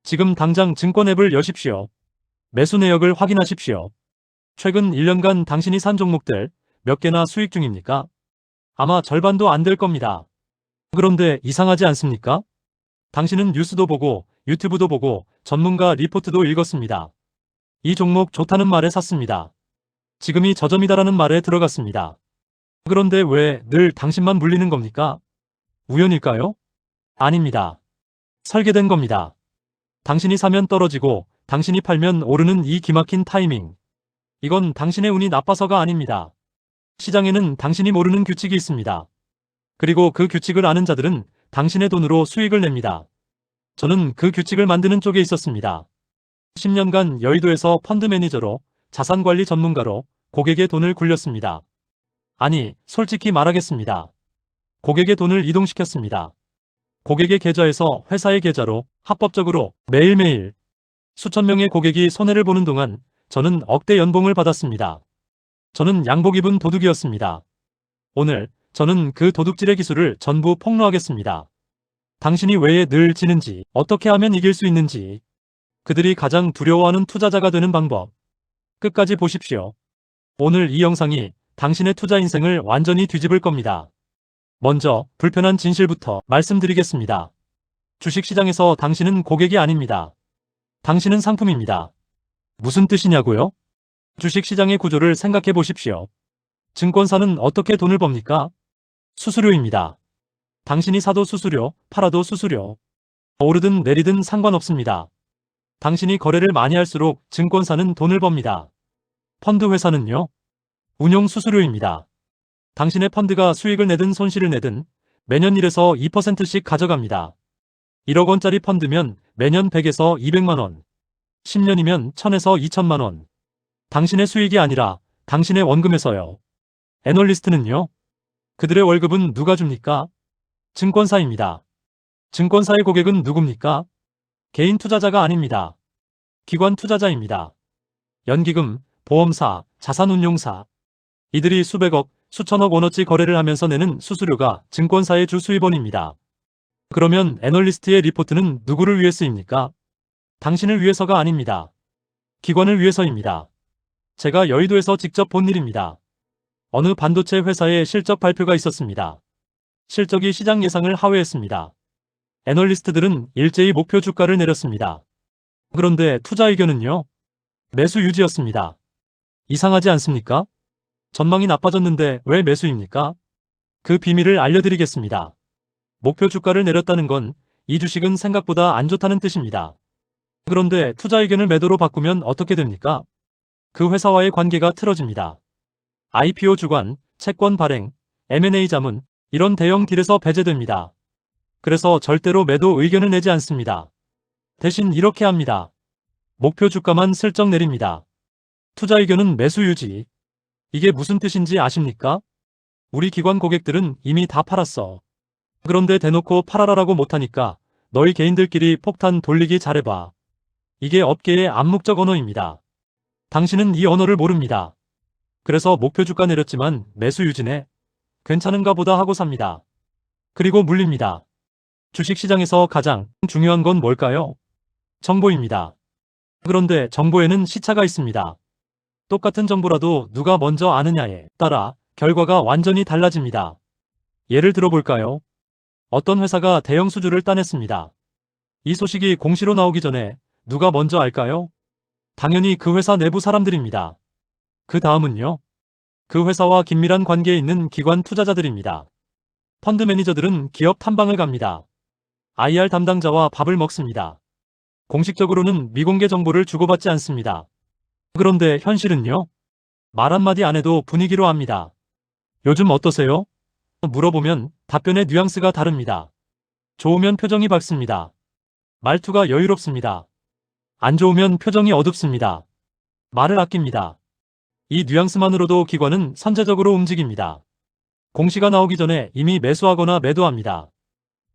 지금 당장 증권 앱을 여십시오. 매수 내역을 확인하십시오. 최근 1년간 당신이 산 종목들 몇 개나 수익 중입니까? 아마 절반도 안 될 겁니다. 그런데 이상하지 않습니까? 당신은 뉴스도 보고 유튜브도 보고 전문가 리포트도 읽었습니다. 이 종목 좋다는 말에 샀습니다. 지금이 저점이다라는 말에 들어갔습니다. 그런데 왜 늘 당신만 물리는 겁니까? 우연일까요? 아닙니다. 설계된 겁니다. 당신이 사면 떨어지고 당신이 팔면 오르는 이 기막힌 타이밍. 이건 당신의 운이 나빠서가 아닙니다. 시장에는 당신이 모르는 규칙이 있습니다. 그리고 그 규칙을 아는 자들은 당신의 돈으로 수익을 냅니다. 저는 그 규칙을 만드는 쪽에 있었습니다. 10년간 여의도에서 펀드 매니저로 자산관리 전문가로 고객의 돈을 굴렸습니다. 아니, 솔직히 말하겠습니다. 고객의 돈을 이동시켰습니다. 고객의 계좌에서 회사의 계좌로 합법적으로 매일매일 수천 명의 고객이 손해를 보는 동안 저는 억대 연봉을 받았습니다. 저는 양복 입은 도둑이었습니다. 오늘 저는 그 도둑질의 기술을 전부 폭로하겠습니다. 당신이 왜 늘 지는지, 어떻게 하면 이길 수 있는지, 그들이 가장 두려워하는 투자자가 되는 방법. 끝까지 보십시오. 오늘 이 영상이 당신의 투자 인생을 완전히 뒤집을 겁니다. 먼저 불편한 진실부터 말씀드리겠습니다. 주식시장에서 당신은 고객이 아닙니다. 당신은 상품입니다. 무슨 뜻이냐고요? 주식시장의 구조를 생각해 보십시오. 증권사는 어떻게 돈을 법니까? 수수료입니다. 당신이 사도 수수료, 팔아도 수수료. 오르든 내리든 상관없습니다. 당신이 거래를 많이 할수록 증권사는 돈을 법니다. 펀드 회사는요? 운용 수수료입니다. 당신의 펀드가 수익을 내든 손실을 내든 매년 1에서 2%씩 가져갑니다. 1억 원짜리 펀드면 매년 100에서 200만 원, 10년이면 1000에서 2000만 원. 당신의 수익이 아니라 당신의 원금에서요. 애널리스트는요? 그들의 월급은 누가 줍니까? 증권사입니다. 증권사의 고객은 누굽니까? 개인 투자자가 아닙니다. 기관 투자자입니다. 연기금, 보험사, 자산운용사. 이들이 수백억, 수천억 원어치 거래를 하면서 내는 수수료가 증권사의 주 수입원입니다. 그러면 애널리스트의 리포트는 누구를 위해 쓰입니까? 당신을 위해서가 아닙니다. 기관을 위해서입니다. 제가 여의도에서 직접 본 일입니다. 어느 반도체 회사의 실적 발표가 있었습니다. 실적이 시장 예상을 하회했습니다. 애널리스트들은 일제히 목표 주가를 내렸습니다. 그런데 투자 의견은요? 매수 유지였습니다. 이상하지 않습니까? 전망이 나빠졌는데 왜 매수입니까? 그 비밀을 알려드리겠습니다. 목표 주가를 내렸다는 건 이 주식은 생각보다 안 좋다는 뜻입니다. 그런데 투자 의견을 매도로 바꾸면 어떻게 됩니까? 그 회사와의 관계가 틀어집니다. IPO 주관, 채권 발행, M&A 자문, 이런 대형 딜에서 배제됩니다. 그래서 절대로 매도 의견을 내지 않습니다. 대신 이렇게 합니다. 목표 주가만 슬쩍 내립니다. 투자 의견은 매수 유지. 이게 무슨 뜻인지 아십니까? 우리 기관 고객들은 이미 다 팔았어. 그런데 대놓고 팔아라라고 못하니까 너희 개인들끼리 폭탄 돌리기 잘해봐. 이게 업계의 암묵적 언어입니다. 당신은 이 언어를 모릅니다. 그래서 목표 주가 내렸지만 매수 유지네. 괜찮은가 보다 하고 삽니다. 그리고 물립니다. 주식시장에서 가장 중요한 건 뭘까요? 정보입니다. 그런데 정보에는 시차가 있습니다. 똑같은 정보라도 누가 먼저 아느냐에 따라 결과가 완전히 달라집니다. 예를 들어볼까요? 어떤 회사가 대형 수주를 따냈습니다. 이 소식이 공시로 나오기 전에 누가 먼저 알까요? 당연히 그 회사 내부 사람들입니다. 그 다음은요? 그 회사와 긴밀한 관계에 있는 기관 투자자들입니다. 펀드 매니저들은 기업 탐방을 갑니다. IR 담당자와 밥을 먹습니다. 공식적으로는 미공개 정보를 주고받지 않습니다. 그런데 현실은요? 말 한마디 안 해도 분위기로 압니다. 요즘 어떠세요? 물어보면 답변의 뉘앙스가 다릅니다. 좋으면 표정이 밝습니다. 말투가 여유롭습니다. 안 좋으면 표정이 어둡습니다. 말을 아낍니다. 이 뉘앙스만으로도 기관은 선제적으로 움직입니다. 공시가 나오기 전에 이미 매수하거나 매도합니다.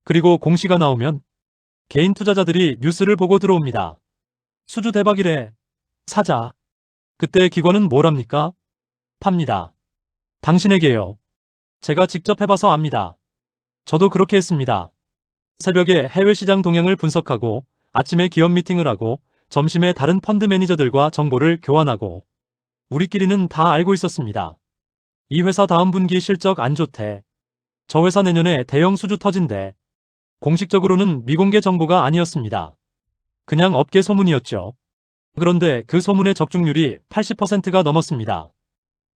그리고 공시가 나오면 개인 투자자들이 뉴스를 보고 들어옵니다. 수주 대박이래. 사자. 그때 기관은 뭘 합니까? 팝니다. 당신에게요. 제가 직접 해봐서 압니다. 저도 그렇게 했습니다. 새벽에 해외 시장 동향을 분석하고 아침에 기업 미팅을 하고 점심에 다른 펀드 매니저들과 정보를 교환하고 우리끼리는 다 알고 있었습니다. 이 회사 다음 분기 실적 안 좋대. 저 회사 내년에 대형 수주 터진대. 공식적으로는 미공개 정보가 아니었습니다. 그냥 업계 소문이었죠. 그런데 그 소문의 적중률이 80%가 넘었습니다.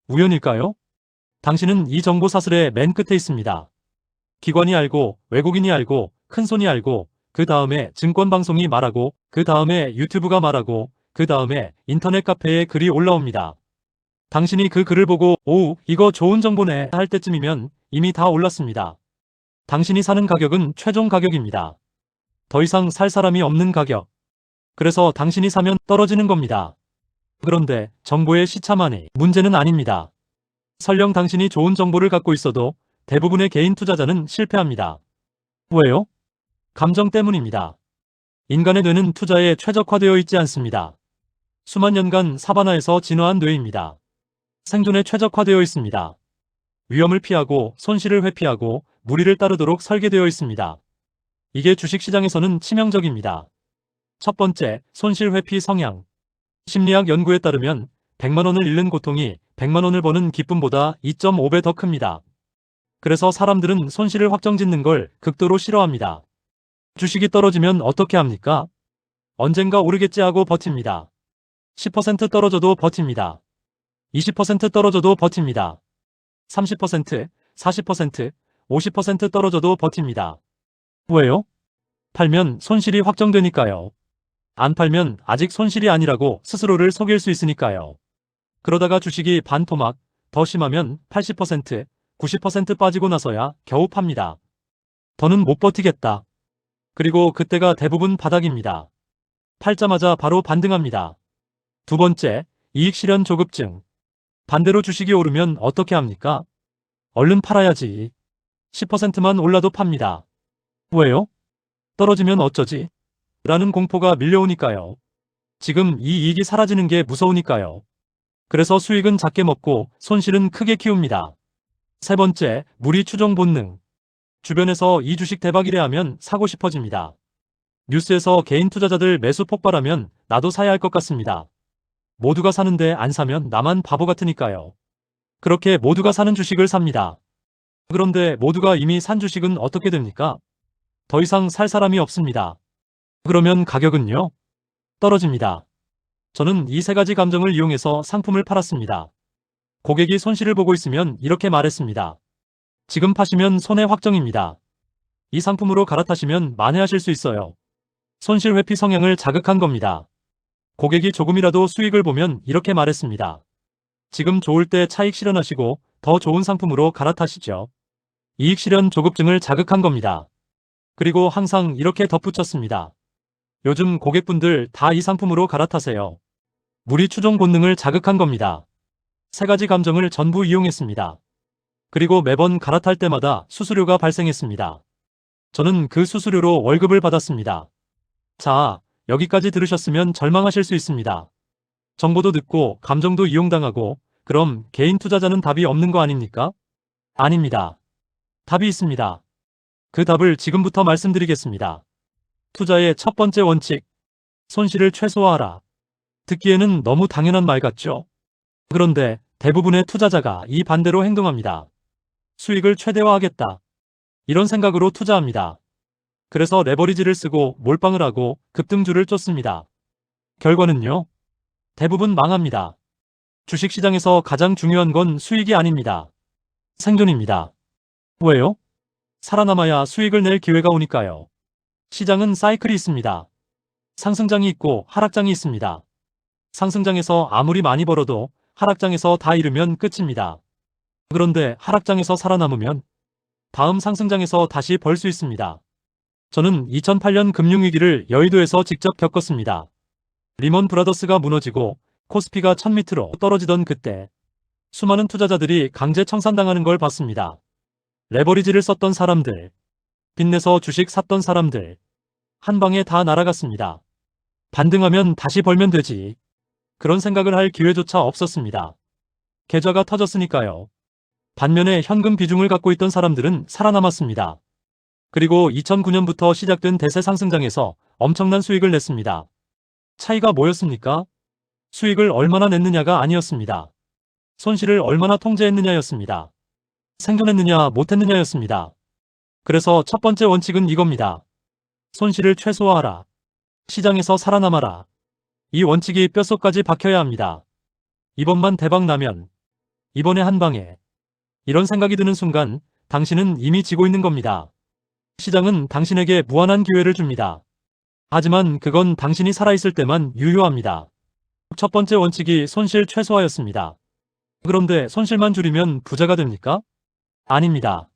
우연일까요? 당신은 이 정보 사슬의 맨 끝에 있습니다. 기관이 알고, 외국인이 알고, 큰손이 알고, 그 다음에 증권방송이 말하고, 그 다음에 유튜브가 말하고, 그 다음에 인터넷 카페에 글이 올라옵니다. 당신이 그 글을 보고 오, 이거 좋은 정보네 할 때쯤이면 이미 다 올랐습니다. 당신이 사는 가격은 최종 가격입니다. 더 이상 살 사람이 없는 가격. 그래서 당신이 사면 떨어지는 겁니다. 그런데 정보의 시차만이 문제는 아닙니다. 설령 당신이 좋은 정보를 갖고 있어도 대부분의 개인 투자자는 실패합니다. 왜요? 감정 때문입니다. 인간의 뇌는 투자에 최적화되어 있지 않습니다. 수만 년간 사바나에서 진화한 뇌입니다. 생존에 최적화되어 있습니다. 위험을 피하고 손실을 회피하고 무리를 따르도록 설계되어 있습니다. 이게 주식시장에서는 치명적입니다. 첫 번째, 손실 회피 성향. 심리학 연구에 따르면 100만 원을 잃는 고통이 100만 원을 버는 기쁨보다 2.5배 더 큽니다. 그래서 사람들은 손실을 확정짓는 걸 극도로 싫어합니다. 주식이 떨어지면 어떻게 합니까? 언젠가 오르겠지 하고 버팁니다. 10% 떨어져도 버팁니다. 20% 떨어져도 버팁니다. 30%, 40%, 50% 떨어져도 버팁니다. 왜요? 팔면 손실이 확정되니까요. 안 팔면 아직 손실이 아니라고 스스로를 속일 수 있으니까요. 그러다가 주식이 반토막, 더 심하면 80%, 90% 빠지고 나서야 겨우 팝니다. 더는 못 버티겠다. 그리고 그때가 대부분 바닥입니다. 팔자마자 바로 반등합니다. 두 번째, 이익 실현 조급증. 반대로 주식이 오르면 어떻게 합니까? 얼른 팔아야지. 10%만 올라도 팝니다. 왜요? 떨어지면 어쩌지? 라는 공포가 밀려오니까요. 지금 이 이익이 사라지는 게 무서우니까요. 그래서 수익은 작게 먹고 손실은 크게 키웁니다. 세 번째, 무리 추종 본능. 주변에서 이 주식 대박이래 하면 사고 싶어집니다. 뉴스에서 개인 투자자들 매수 폭발하면 나도 사야 할 것 같습니다. 모두가 사는데 안 사면 나만 바보 같으니까요. 그렇게 모두가 사는 주식을 삽니다. 그런데 모두가 이미 산 주식은 어떻게 됩니까? 더 이상 살 사람이 없습니다. 그러면 가격은요? 떨어집니다. 저는 이 세 가지 감정을 이용해서 상품을 팔았습니다. 고객이 손실을 보고 있으면 이렇게 말했습니다. 지금 파시면 손해 확정입니다. 이 상품으로 갈아타시면 만회하실 수 있어요. 손실 회피 성향을 자극한 겁니다. 고객이 조금이라도 수익을 보면 이렇게 말했습니다. 지금 좋을 때 차익 실현하시고 더 좋은 상품으로 갈아타시죠. 이익 실현 조급증을 자극한 겁니다. 그리고 항상 이렇게 덧붙였습니다. 요즘 고객분들 다 이 상품으로 갈아타세요. 무리 추종 본능을 자극한 겁니다. 세 가지 감정을 전부 이용했습니다. 그리고 매번 갈아탈 때마다 수수료가 발생했습니다. 저는 그 수수료로 월급을 받았습니다. 자, 여기까지 들으셨으면 절망하실 수 있습니다. 정보도 듣고 감정도 이용당하고 그럼 개인 투자자는 답이 없는 거 아닙니까? 아닙니다. 답이 있습니다. 그 답을 지금부터 말씀드리겠습니다. 투자의 첫 번째 원칙, 손실을 최소화하라. 듣기에는 너무 당연한 말 같죠? 그런데 대부분의 투자자가 이 반대로 행동합니다. 수익을 최대화하겠다. 이런 생각으로 투자합니다. 그래서 레버리지를 쓰고 몰빵을 하고 급등주를 쫓습니다. 결과는요? 대부분 망합니다. 주식시장에서 가장 중요한 건 수익이 아닙니다. 생존입니다. 왜요? 살아남아야 수익을 낼 기회가 오니까요. 시장은 사이클이 있습니다. 상승장이 있고 하락장이 있습니다. 상승장에서 아무리 많이 벌어도 하락장에서 다 잃으면 끝입니다. 그런데 하락장에서 살아남으면 다음 상승장에서 다시 벌 수 있습니다. 저는 2008년 금융위기를 여의도에서 직접 겪었습니다. 리먼 브라더스가 무너지고 코스피가 1000밑으로 떨어지던 그때 수많은 투자자들이 강제 청산당하는 걸 봤습니다. 레버리지를 썼던 사람들, 빚내서 주식 샀던 사람들, 한 방에 다 날아갔습니다. 반등하면 다시 벌면 되지. 그런 생각을 할 기회조차 없었습니다. 계좌가 터졌으니까요. 반면에 현금 비중을 갖고 있던 사람들은 살아남았습니다. 그리고 2009년부터 시작된 대세 상승장에서 엄청난 수익을 냈습니다. 차이가 뭐였습니까? 수익을 얼마나 냈느냐가 아니었습니다. 손실을 얼마나 통제했느냐였습니다. 생존했느냐 못했느냐였습니다. 그래서 첫 번째 원칙은 이겁니다. 손실을 최소화하라. 시장에서 살아남아라. 이 원칙이 뼛속까지 박혀야 합니다. 이번만 대박 나면, 이번에 한 방에, 이런 생각이 드는 순간 당신은 이미 지고 있는 겁니다. 시장은 당신에게 무한한 기회를 줍니다. 하지만 그건 당신이 살아있을 때만 유효합니다. 첫 번째 원칙이 손실 최소화였습니다. 그런데 손실만 줄이면 부자가 됩니까? 아닙니다.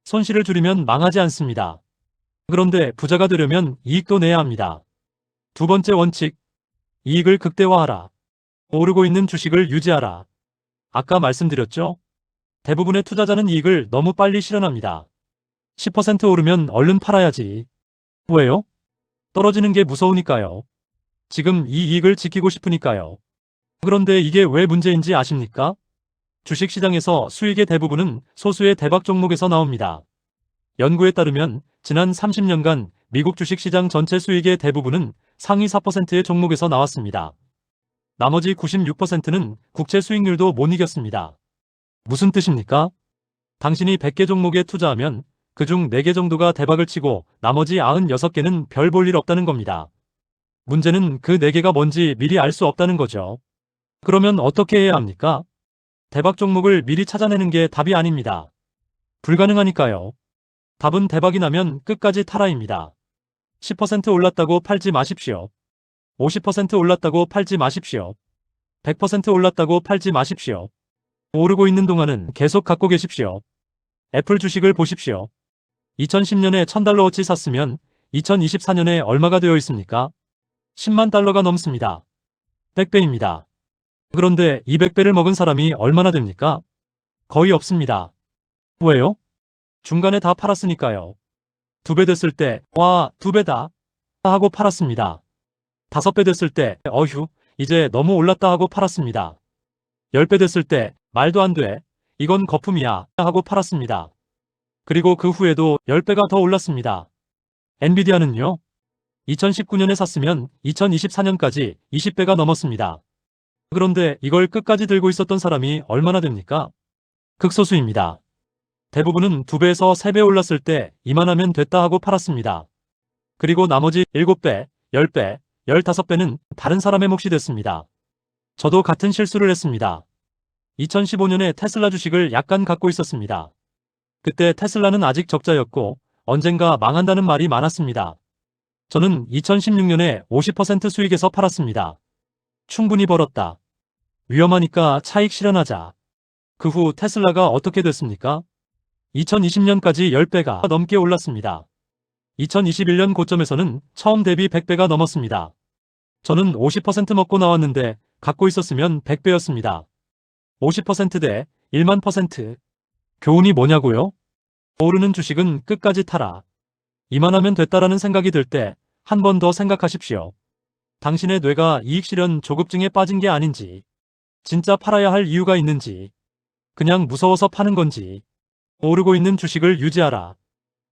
손실을 줄이면 망하지 않습니다. 그런데 부자가 되려면 이익도 내야 합니다. 두 번째 원칙, 이익을 극대화하라. 오르고 있는 주식을 유지하라. 아까 말씀드렸죠? 대부분의 투자자는 이익을 너무 빨리 실현합니다. 10% 오르면 얼른 팔아야지. 왜요? 떨어지는 게 무서우니까요. 지금 이 이익을 지키고 싶으니까요. 그런데 이게 왜 문제인지 아십니까? 주식시장에서 수익의 대부분은 소수의 대박 종목에서 나옵니다. 연구에 따르면 지난 30년간 미국 주식시장 전체 수익의 대부분은 상위 4%의 종목에서 나왔습니다. 나머지 96%는 국채 수익률도 못 이겼습니다. 무슨 뜻입니까? 당신이 100개 종목에 투자하면 그중 4개 정도가 대박을 치고 나머지 96개는 별 볼 일 없다는 겁니다. 문제는 그 4개가 뭔지 미리 알 수 없다는 거죠. 그러면 어떻게 해야 합니까? 대박 종목을 미리 찾아내는 게 답이 아닙니다. 불가능하니까요. 답은 대박이 나면 끝까지 타라입니다. 10% 올랐다고 팔지 마십시오. 50% 올랐다고 팔지 마십시오. 100% 올랐다고 팔지 마십시오. 오르고 있는 동안은 계속 갖고 계십시오. 애플 주식을 보십시오. 2010년에 $1000어치 샀으면 2024년에 얼마가 되어 있습니까? 10만 달러가 넘습니다. 100배입니다. 그런데 200배를 먹은 사람이 얼마나 됩니까? 거의 없습니다. 왜요? 중간에 다 팔았으니까요. 2배 됐을 때, 와, 2배다 하고 팔았습니다. 5배 됐을 때, 어휴, 이제 너무 올랐다 하고 팔았습니다. 10배 됐을 때, 말도 안 돼, 이건 거품이야 하고 팔았습니다. 그리고 그 후에도 10배가 더 올랐습니다. 엔비디아는요? 2019년에 샀으면 2024년까지 20배가 넘었습니다. 그런데 이걸 끝까지 들고 있었던 사람이 얼마나 됩니까? 극소수입니다. 대부분은 2배에서 3배 올랐을 때 이만하면 됐다 하고 팔았습니다. 그리고 나머지 7배, 10배, 15배는 다른 사람의 몫이 됐습니다. 저도 같은 실수를 했습니다. 2015년에 테슬라 주식을 약간 갖고 있었습니다. 그때 테슬라는 아직 적자였고 언젠가 망한다는 말이 많았습니다. 저는 2016년에 50% 수익에서 팔았습니다. 충분히 벌었다. 위험하니까 차익 실현하자. 그 후 테슬라가 어떻게 됐습니까? 2020년까지 10배가 넘게 올랐습니다. 2021년 고점에서는 처음 대비 100배가 넘었습니다. 저는 50% 먹고 나왔는데 갖고 있었으면 100배였습니다. 50% 대 1만 %. 교훈이 뭐냐고요? 오르는 주식은 끝까지 타라. 이만하면 됐다라는 생각이 들 때 한 번 더 생각하십시오. 당신의 뇌가 이익 실현 조급증에 빠진 게 아닌지, 진짜 팔아야 할 이유가 있는지, 그냥 무서워서 파는 건지. 오르고 있는 주식을 유지하라.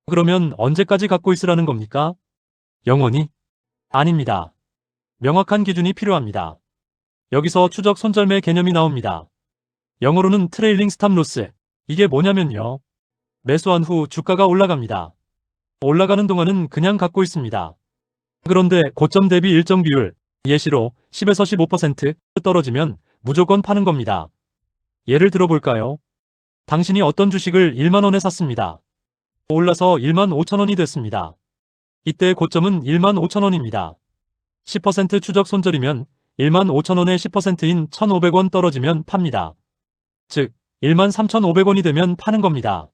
그러면 언제까지 갖고 있으라는 겁니까? 영원히? 아닙니다. 명확한 기준이 필요합니다. 여기서 추적 손절매 개념이 나옵니다. 영어로는 트레일링 스탑 로스. 이게 뭐냐면요. 매수한 후 주가가 올라갑니다. 올라가는 동안은 그냥 갖고 있습니다. 그런데 고점 대비 일정 비율, 예시로 10에서 15% 떨어지면 무조건 파는 겁니다. 예를 들어볼까요? 당신이 어떤 주식을 1만 원에 샀습니다. 올라서 1만 5천 원이 됐습니다. 이때 고점은 1만 5천 원입니다. 10% 추적 손절이면 1만 5천 원의 10%인 1,500원 떨어지면 팝니다. 즉 1만 3,500원이 되면 파는 겁니다.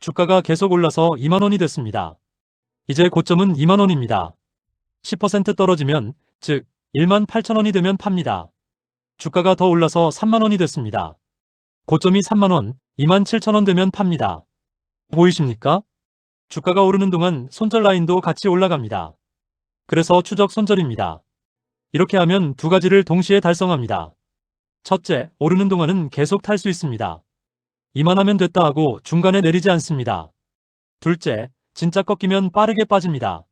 주가가 계속 올라서 2만 원이 됐습니다. 이제 고점은 2만 원입니다. 10% 떨어지면 즉 1만 8천 원이 되면 팝니다. 주가가 더 올라서 3만 원이 됐습니다. 고점이 3만 원, 2만 7천 원 되면 팝니다. 보이십니까? 주가가 오르는 동안 손절 라인도 같이 올라갑니다. 그래서 추적 손절입니다. 이렇게 하면 두 가지를 동시에 달성합니다. 첫째, 오르는 동안은 계속 탈 수 있습니다. 이만하면 됐다 하고 중간에 내리지 않습니다. 둘째, 진짜 꺾이면 빠르게 빠집니다.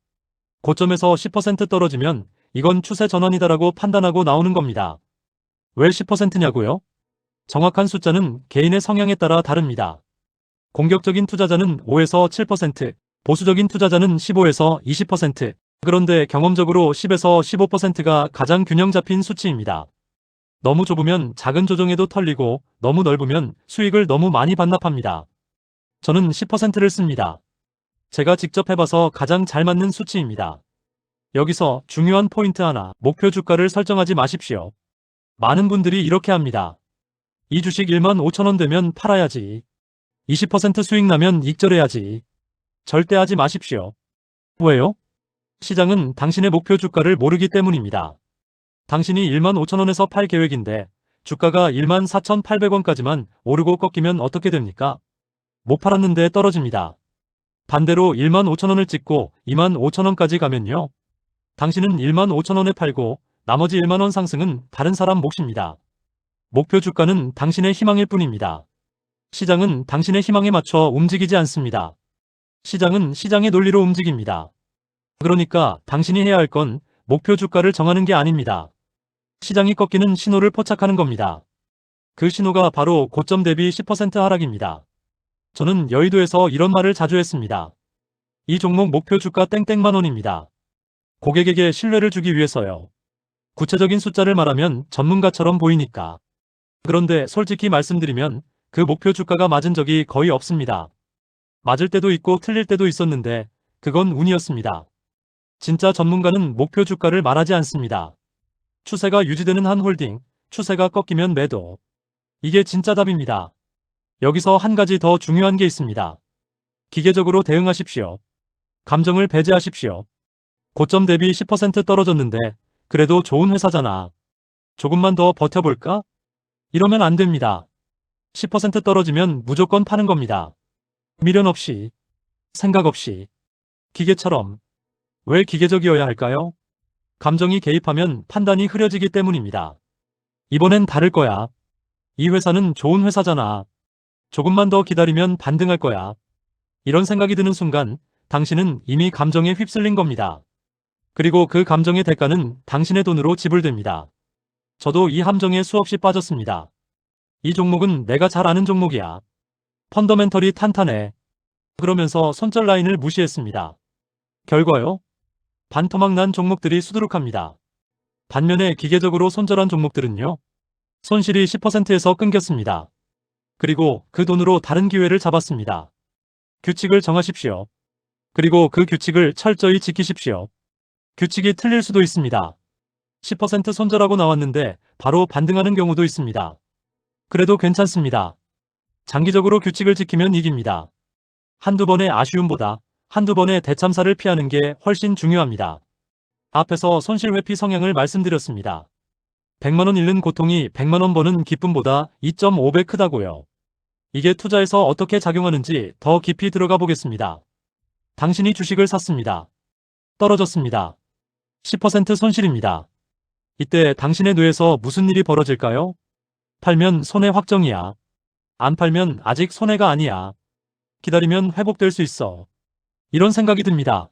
고점에서 10% 떨어지면 이건 추세 전환이다라고 판단하고 나오는 겁니다. 왜 10%냐고요? 정확한 숫자는 개인의 성향에 따라 다릅니다. 공격적인 투자자는 5에서 7%, 보수적인 투자자는 15에서 20%, 그런데 경험적으로 10에서 15%가 가장 균형 잡힌 수치입니다. 너무 좁으면 작은 조정에도 털리고 너무 넓으면 수익을 너무 많이 반납합니다. 저는 10%를 씁니다. 제가 직접 해봐서 가장 잘 맞는 수치입니다. 여기서 중요한 포인트 하나, 목표 주가를 설정하지 마십시오. 많은 분들이 이렇게 합니다. 이 주식 15,000원 되면 팔아야지. 20% 수익 나면 익절해야지. 절대 하지 마십시오. 왜요? 시장은 당신의 목표 주가를 모르기 때문입니다. 당신이 15,000원에서 팔 계획인데 주가가 14,800원까지만 오르고 꺾이면 어떻게 됩니까? 못 팔았는데 떨어집니다. 반대로 15,000원을 찍고 25,000원까지 가면요. 당신은 15,000원에 팔고 나머지 1만원 상승은 다른 사람 몫입니다. 목표 주가는 당신의 희망일 뿐입니다. 시장은 당신의 희망에 맞춰 움직이지 않습니다. 시장은 시장의 논리로 움직입니다. 그러니까 당신이 해야 할 건 목표 주가를 정하는 게 아닙니다. 시장이 꺾이는 신호를 포착하는 겁니다. 그 신호가 바로 고점 대비 10% 하락입니다. 저는 여의도에서 이런 말을 자주 했습니다. 이 종목 목표 주가 땡땡만 원입니다. 고객에게 신뢰를 주기 위해서요. 구체적인 숫자를 말하면 전문가처럼 보이니까. 그런데 솔직히 말씀드리면 그 목표 주가가 맞은 적이 거의 없습니다. 맞을 때도 있고 틀릴 때도 있었는데 그건 운이었습니다. 진짜 전문가는 목표 주가를 말하지 않습니다. 추세가 유지되는 한 홀딩, 추세가 꺾이면 매도. 이게 진짜 답입니다. 여기서 한 가지 더 중요한 게 있습니다. 기계적으로 대응하십시오. 감정을 배제하십시오. 고점 대비 10% 떨어졌는데 그래도 좋은 회사잖아. 조금만 더 버텨볼까? 이러면 안 됩니다. 10% 떨어지면 무조건 파는 겁니다. 미련 없이, 생각 없이, 기계처럼. 왜 기계적이어야 할까요? 감정이 개입하면 판단이 흐려지기 때문입니다. 이번엔 다를 거야. 이 회사는 좋은 회사잖아. 조금만 더 기다리면 반등할 거야. 이런 생각이 드는 순간 당신은 이미 감정에 휩쓸린 겁니다. 그리고 그 감정의 대가는 당신의 돈으로 지불됩니다. 저도 이 함정에 수없이 빠졌습니다. 이 종목은 내가 잘 아는 종목이야. 펀더멘털이 탄탄해. 그러면서 손절 라인을 무시했습니다. 결과요? 반토막 난 종목들이 수두룩합니다. 반면에 기계적으로 손절한 종목들은요? 손실이 10%에서 끊겼습니다. 그리고 그 돈으로 다른 기회를 잡았습니다. 규칙을 정하십시오. 그리고 그 규칙을 철저히 지키십시오. 규칙이 틀릴 수도 있습니다. 10% 손절하고 나왔는데 바로 반등하는 경우도 있습니다. 그래도 괜찮습니다. 장기적으로 규칙을 지키면 이깁니다. 한두 번의 아쉬움보다 한두 번의 대참사를 피하는 게 훨씬 중요합니다. 앞에서 손실 회피 성향을 말씀드렸습니다. 100만원 잃는 고통이 100만원 버는 기쁨보다 2.5배 크다고요. 이게 투자에서 어떻게 작용하는지 더 깊이 들어가 보겠습니다. 당신이 주식을 샀습니다. 떨어졌습니다. 10% 손실입니다. 이때 당신의 뇌에서 무슨 일이 벌어질까요? 팔면 손해 확정이야. 안 팔면 아직 손해가 아니야. 기다리면 회복될 수 있어. 이런 생각이 듭니다.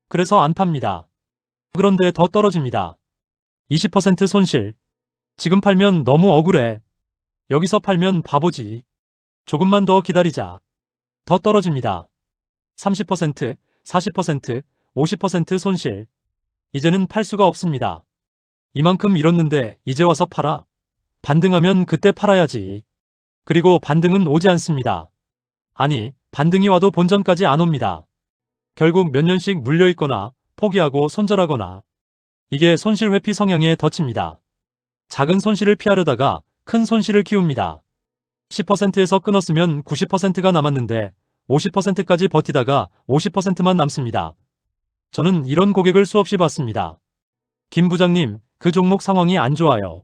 그래서 안 팝니다. 그런데 더 떨어집니다. 20% 손실. 지금 팔면 너무 억울해. 여기서 팔면 바보지. 조금만 더 기다리자. 더 떨어집니다. 30%, 40%, 50% 손실. 이제는 팔 수가 없습니다. 이만큼 잃었는데 이제 와서 팔아? 반등하면 그때 팔아야지. 그리고 반등은 오지 않습니다. 아니, 반등이 와도 본전까지 안 옵니다. 결국 몇 년씩 물려있거나 포기하고 손절하거나. 이게 손실 회피 성향의 덫입니다. 작은 손실을 피하려다가 큰 손실을 키웁니다. 10%에서 끊었으면 90%가 남았는데 50%까지 버티다가 50%만 남습니다. 저는 이런 고객을 수없이 봤습니다. 김 부장님, 그 종목 상황이 안 좋아요.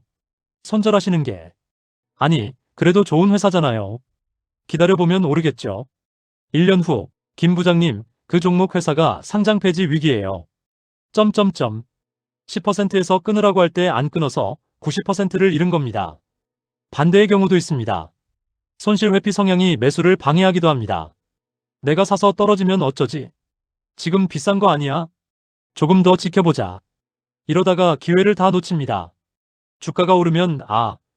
손절하시는 게. 아니, 그래도 좋은 회사잖아요. 기다려보면 오르겠죠. 1년 후, 김 부장님, 그 종목 회사가 상장 폐지 위기예요. 10%에서 끊으라고 할 때 안 끊어서 90%를 잃은 겁니다. 반대의 경우도 있습니다. 손실 회피 성향이 매수를 방해하기도 합니다. 내가 사서 떨어지면 어쩌지? 지금 비싼 거 아니야? 조금 더 지켜보자. 이러다가 기회를 다 놓칩니다. 주가가 오르면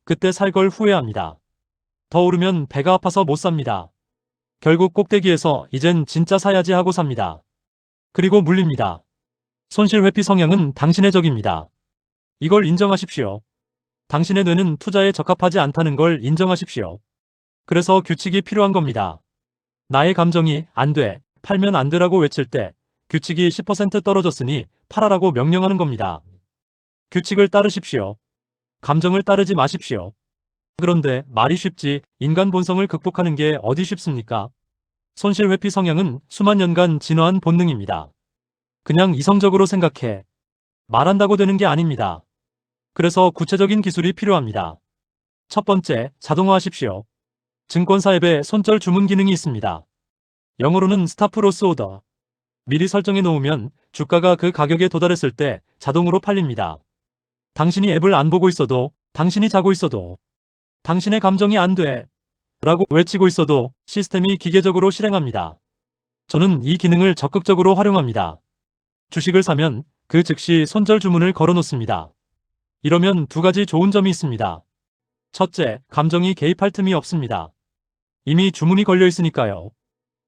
그때 살 걸 후회합니다. 더 오르면 배가 아파서 못 삽니다. 결국 꼭대기에서 이젠 진짜 사야지 하고 삽니다. 그리고 물립니다. 손실 회피 성향은 당신의 적입니다. 이걸 인정하십시오. 당신의 뇌는 투자에 적합하지 않다는 걸 인정하십시오. 그래서 규칙이 필요한 겁니다. 나의 감정이 안 돼, 팔면 안 되라고 외칠 때 규칙이 10% 떨어졌으니 팔아라고 명령하는 겁니다. 규칙을 따르십시오. 감정을 따르지 마십시오. 그런데 말이 쉽지 인간 본성을 극복하는 게 어디 쉽습니까? 손실 회피 성향은 수만 년간 진화한 본능입니다. 그냥 이성적으로 생각해. 말한다고 되는 게 아닙니다. 그래서 구체적인 기술이 필요합니다. 첫 번째, 자동화하십시오. 증권사 앱에 손절 주문 기능이 있습니다. 영어로는 스탑 로스 오더. 미리 설정해 놓으면 주가가 그 가격에 도달했을 때 자동으로 팔립니다. 당신이 앱을 안 보고 있어도, 당신이 자고 있어도, 당신의 감정이 안 돼 라고 외치고 있어도 시스템이 기계적으로 실행합니다. 저는 이 기능을 적극적으로 활용합니다. 주식을 사면 그 즉시 손절 주문을 걸어 놓습니다. 이러면 두 가지 좋은 점이 있습니다. 첫째, 감정이 개입할 틈이 없습니다. 이미 주문이 걸려 있으니까요.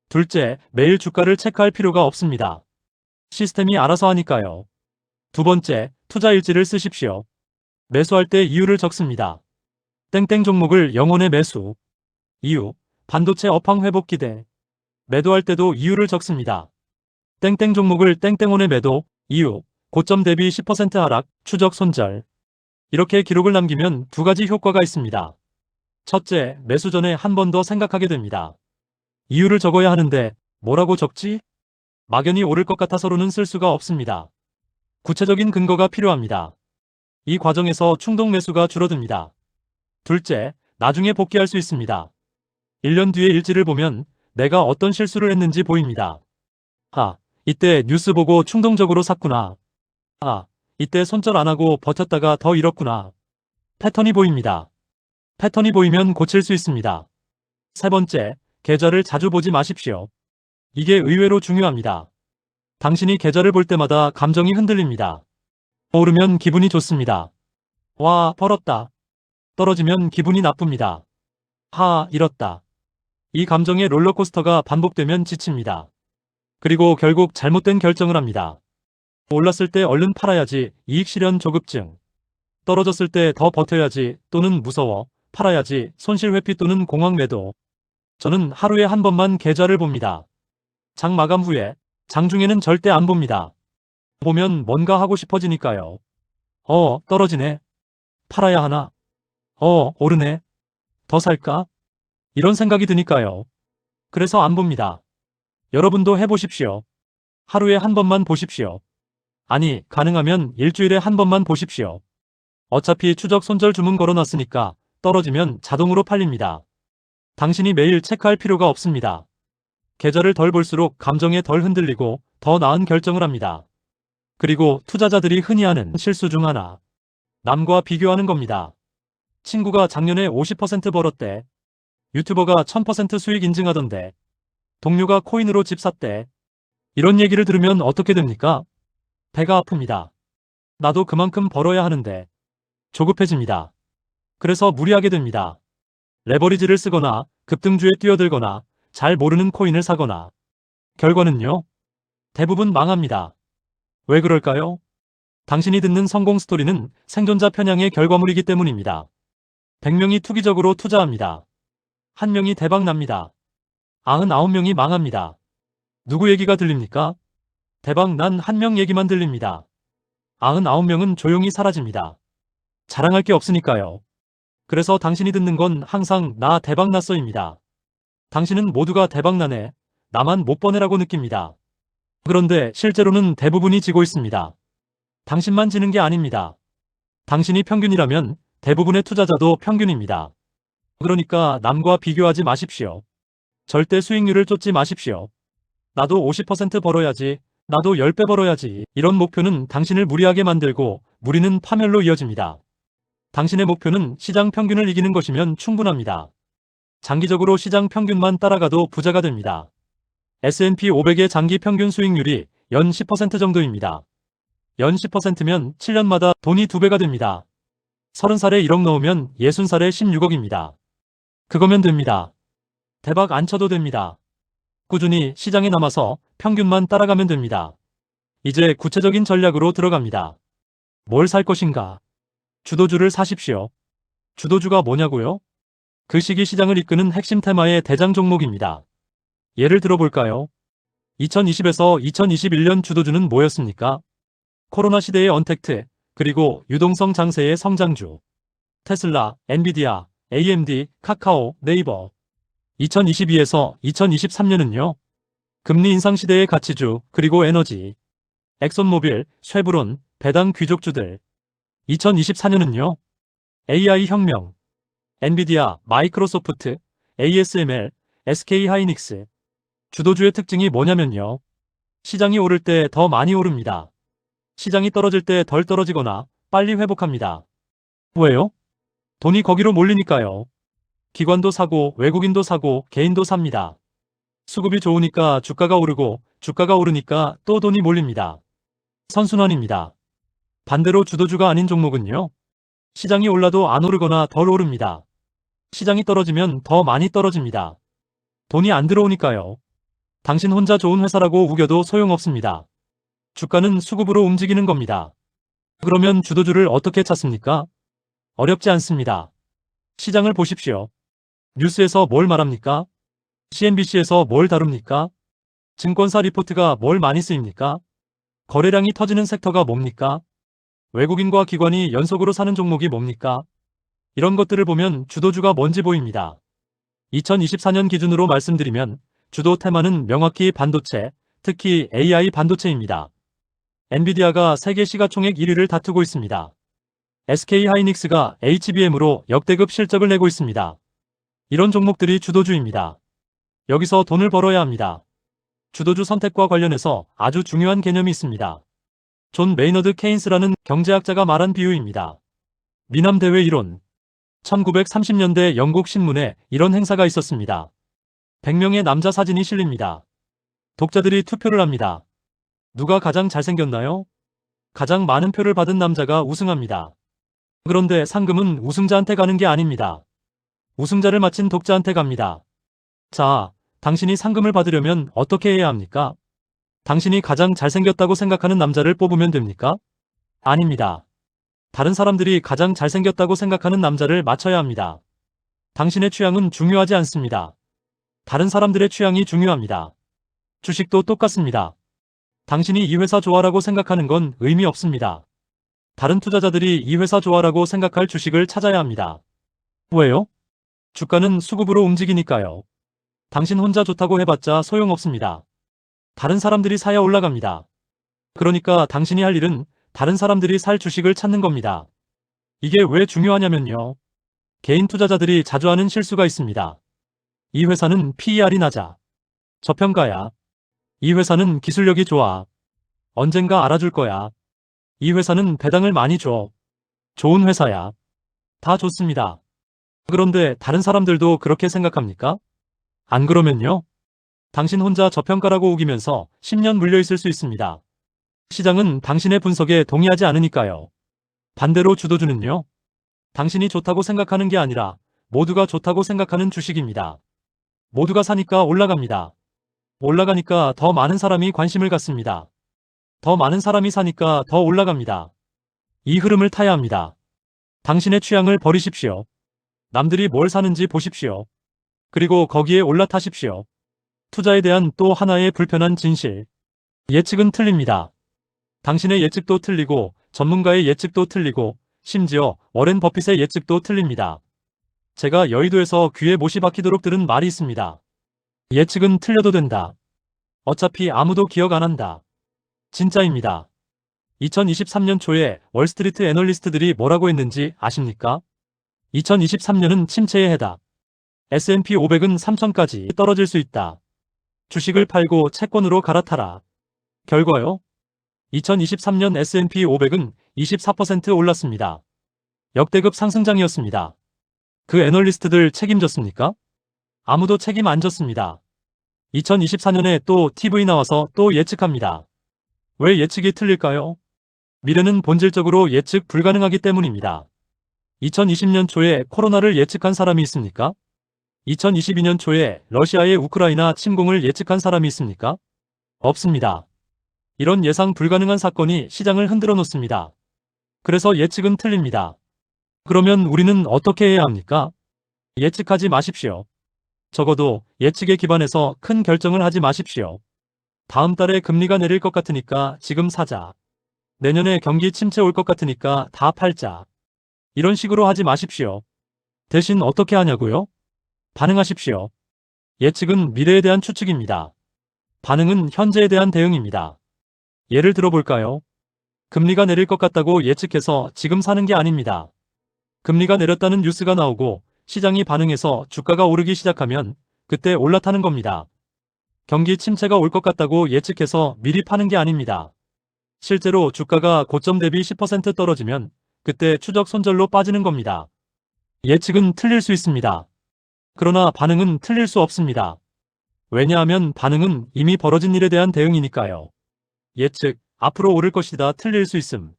둘째, 매일 주가를 체크할 필요가 없습니다. 시스템이 알아서 하니까요. 두 번째, 투자 일지를 쓰십시오. 매수할 때 이유를 적습니다. 땡땡 종목을 영혼의 매수. 이유, 반도체 업황 회복 기대. 매도할 때도 이유를 적습니다. 땡땡 종목을 땡땡원의 매도. 이유, 고점 대비 10% 하락, 추적 손절. 이렇게 기록을 남기면 두 가지 효과가 있습니다. 첫째, 매수 전에 한 번 더 생각하게 됩니다. 이유를 적어야 하는데 뭐라고 적지? 막연히 오를 것 같아서로는 쓸 수가 없습니다. 구체적인 근거가 필요합니다. 이 과정에서 충동 매수가 줄어듭니다. 둘째, 나중에 복귀할 수 있습니다. 1년 뒤에 일지를 보면 내가 어떤 실수를 했는지 보입니다. 이때 뉴스 보고 충동적으로 샀구나. 이때 손절 안 하고 버텼다가 더 잃었구나. 패턴이 보입니다. 패턴이 보이면 고칠 수 있습니다. 세 번째, 계좌를 자주 보지 마십시오. 이게 의외로 중요합니다. 당신이 계좌를 볼 때마다 감정이 흔들립니다. 오르면 기분이 좋습니다. 와, 벌었다. 떨어지면 기분이 나쁩니다. 잃었다. 이 감정의 롤러코스터가 반복되면 지칩니다. 그리고 결국 잘못된 결정을 합니다. 올랐을 때 얼른 팔아야지, 이익 실현 조급증. 떨어졌을 때 더 버텨야지, 또는 무서워, 팔아야지, 손실 회피 또는 공황 매도. 저는 하루에 한 번만 계좌를 봅니다. 장 마감 후에, 장중에는 절대 안 봅니다. 보면 뭔가 하고 싶어지니까요. 떨어지네. 팔아야 하나? 오르네. 더 살까? 이런 생각이 드니까요. 그래서 안 봅니다. 여러분도 해보십시오. 하루에 한 번만 보십시오. 아니, 가능하면 일주일에 한 번만 보십시오. 어차피 추적 손절 주문 걸어놨으니까 떨어지면 자동으로 팔립니다. 당신이 매일 체크할 필요가 없습니다. 계좌를 덜 볼수록 감정에 덜 흔들리고 더 나은 결정을 합니다. 그리고 투자자들이 흔히 하는 실수 중 하나, 남과 비교하는 겁니다. 친구가 작년에 50% 벌었대. 유튜버가 1000% 수익 인증하던데. 동료가 코인으로 집 샀대. 이런 얘기를 들으면 어떻게 됩니까? 배가 아픕니다. 나도 그만큼 벌어야 하는데. 조급해집니다. 그래서 무리하게 됩니다. 레버리지를 쓰거나 급등주에 뛰어들거나 잘 모르는 코인을 사거나. 결과는요? 대부분 망합니다. 왜 그럴까요? 당신이 듣는 성공 스토리는 생존자 편향의 결과물이기 때문입니다. 100명이 투기적으로 투자합니다. 1명이 대박 납니다. 99명이 망합니다. 누구 얘기가 들립니까? 대박 난 1명 얘기만 들립니다. 99명은 조용히 사라집니다. 자랑할 게 없으니까요. 그래서 당신이 듣는 건 항상 나 대박 났어입니다. 당신은 모두가 대박 나네, 나만 못 버네라고 느낍니다. 그런데 실제로는 대부분이 지고 있습니다. 당신만 지는 게 아닙니다. 당신이 평균이라면 대부분의 투자자도 평균입니다. 그러니까 남과 비교하지 마십시오. 절대 수익률을 쫓지 마십시오. 나도 50% 벌어야지, 나도 10배 벌어야지. 이런 목표는 당신을 무리하게 만들고 무리는 파멸로 이어집니다. 당신의 목표는 시장 평균을 이기는 것이면 충분합니다. 장기적으로 시장 평균만 따라가도 부자가 됩니다. S&P 500의 장기 평균 수익률이 연 10% 정도입니다. 연 10%면 7년마다 돈이 2배가 됩니다. 30살에 1억 넣으면 60살에 16억입니다. 그거면 됩니다. 대박 안 쳐도 됩니다. 꾸준히 시장에 남아서 평균만 따라가면 됩니다. 이제 구체적인 전략으로 들어갑니다. 뭘 살 것인가? 주도주를 사십시오. 주도주가 뭐냐고요? 그 시기 시장을 이끄는 핵심 테마의 대장 종목입니다. 예를 들어볼까요? 2020에서 2021년 주도주는 뭐였습니까? 코로나 시대의 언택트, 그리고 유동성 장세의 성장주. 테슬라, 엔비디아, AMD, 카카오, 네이버. 2022에서 2023년은요. 금리 인상 시대의 가치주, 그리고 에너지. 엑손모빌, 쉐브론, 배당 귀족주들. 2024년은요. AI 혁명. 엔비디아, 마이크로소프트, ASML, SK하이닉스. 주도주의 특징이 뭐냐면요. 시장이 오를 때 더 많이 오릅니다. 시장이 떨어질 때 덜 떨어지거나 빨리 회복합니다. 왜요? 돈이 거기로 몰리니까요. 기관도 사고 외국인도 사고 개인도 삽니다. 수급이 좋으니까 주가가 오르고 주가가 오르니까 또 돈이 몰립니다. 선순환입니다. 반대로 주도주가 아닌 종목은요. 시장이 올라도 안 오르거나 덜 오릅니다. 시장이 떨어지면 더 많이 떨어집니다. 돈이 안 들어오니까요. 당신 혼자 좋은 회사라고 우겨도 소용없습니다. 주가는 수급으로 움직이는 겁니다. 그러면 주도주를 어떻게 찾습니까? 어렵지 않습니다. 시장을 보십시오. 뉴스에서 뭘 말합니까? CNBC에서 뭘 다룹니까? 증권사 리포트가 뭘 많이 쓰입니까? 거래량이 터지는 섹터가 뭡니까? 외국인과 기관이 연속으로 사는 종목이 뭡니까? 이런 것들을 보면 주도주가 뭔지 보입니다. 2024년 기준으로 말씀드리면 주도 테마는 명확히 반도체, 특히 AI 반도체입니다. 엔비디아가 세계 시가총액 1위를 다투고 있습니다. SK하이닉스가 HBM으로 역대급 실적을 내고 있습니다. 이런 종목들이 주도주입니다. 여기서 돈을 벌어야 합니다. 주도주 선택과 관련해서 아주 중요한 개념이 있습니다. 존 메이너드 케인스라는 경제학자가 말한 비유입니다. 미남대회 이론. 1930년대 영국 신문에 이런 행사가 있었습니다. 100명의 남자 사진이 실립니다. 독자들이 투표를 합니다. 누가 가장 잘생겼나요? 가장 많은 표를 받은 남자가 우승합니다. 그런데 상금은 우승자한테 가는 게 아닙니다. 우승자를 마친 독자한테 갑니다. 자, 당신이 상금을 받으려면 어떻게 해야 합니까? 당신이 가장 잘생겼다고 생각하는 남자를 뽑으면 됩니까? 아닙니다. 다른 사람들이 가장 잘생겼다고 생각하는 남자를 맞춰야 합니다. 당신의 취향은 중요하지 않습니다. 다른 사람들의 취향이 중요합니다. 주식도 똑같습니다. 당신이 이 회사 좋아라고 생각하는 건 의미 없습니다. 다른 투자자들이 이 회사 좋아라고 생각할 주식을 찾아야 합니다. 왜요? 주가는 수급으로 움직이니까요. 당신 혼자 좋다고 해봤자 소용없습니다. 다른 사람들이 사야 올라갑니다. 그러니까 당신이 할 일은 다른 사람들이 살 주식을 찾는 겁니다. 이게 왜 중요하냐면요. 개인 투자자들이 자주 하는 실수가 있습니다. 이 회사는 PER이 낮아. 저평가야. 이 회사는 기술력이 좋아. 언젠가 알아줄 거야. 이 회사는 배당을 많이 줘. 좋은 회사야. 다 좋습니다. 그런데 다른 사람들도 그렇게 생각합니까? 안 그러면요. 당신 혼자 저평가라고 우기면서 10년 물려있을 수 있습니다. 시장은 당신의 분석에 동의하지 않으니까요. 반대로 주도주는요. 당신이 좋다고 생각하는 게 아니라 모두가 좋다고 생각하는 주식입니다. 모두가 사니까 올라갑니다. 올라가니까 더 많은 사람이 관심을 갖습니다. 더 많은 사람이 사니까 더 올라갑니다. 이 흐름을 타야 합니다. 당신의 취향을 버리십시오. 남들이 뭘 사는지 보십시오. 그리고 거기에 올라타십시오. 투자에 대한 또 하나의 불편한 진실. 예측은 틀립니다. 당신의 예측도 틀리고 전문가의 예측도 틀리고 심지어 워렌 버핏의 예측도 틀립니다. 제가 여의도에서 귀에 못이 박히도록 들은 말이 있습니다. 예측은 틀려도 된다. 어차피 아무도 기억 안 한다. 진짜입니다. 2023년 초에 월스트리트 애널리스트들이 뭐라고 했는지 아십니까? 2023년은 침체의 해다. S&P 500은 3천까지 떨어질 수 있다. 주식을 팔고 채권으로 갈아타라. 결과요? 2023년 S&P 500은 24% 올랐습니다. 역대급 상승장이었습니다. 그 애널리스트들 책임졌습니까? 아무도 책임 안 졌습니다. 2024년에 또 TV 나와서 또 예측합니다. 왜 예측이 틀릴까요? 미래는 본질적으로 예측 불가능하기 때문입니다. 2020년 초에 코로나를 예측한 사람이 있습니까? 2022년 초에 러시아의 우크라이나 침공을 예측한 사람이 있습니까? 없습니다. 이런 예상 불가능한 사건이 시장을 흔들어 놓습니다. 그래서 예측은 틀립니다. 그러면 우리는 어떻게 해야 합니까? 예측하지 마십시오. 적어도 예측에 기반해서 큰 결정을 하지 마십시오. 다음 달에 금리가 내릴 것 같으니까 지금 사자. 내년에 경기 침체 올 것 같으니까 다 팔자. 이런 식으로 하지 마십시오. 대신 어떻게 하냐고요? 반응하십시오. 예측은 미래에 대한 추측입니다. 반응은 현재에 대한 대응입니다. 예를 들어볼까요? 금리가 내릴 것 같다고 예측해서 지금 사는 게 아닙니다. 금리가 내렸다는 뉴스가 나오고 시장이 반응해서 주가가 오르기 시작하면 그때 올라타는 겁니다. 경기 침체가 올 것 같다고 예측해서 미리 파는 게 아닙니다. 실제로 주가가 고점 대비 10% 떨어지면 그때 추적 손절로 빠지는 겁니다. 예측은 틀릴 수 있습니다. 그러나 반응은 틀릴 수 없습니다. 왜냐하면 반응은 이미 벌어진 일에 대한 대응이니까요. 예측, 앞으로 오를 것이다 틀릴 수 있음.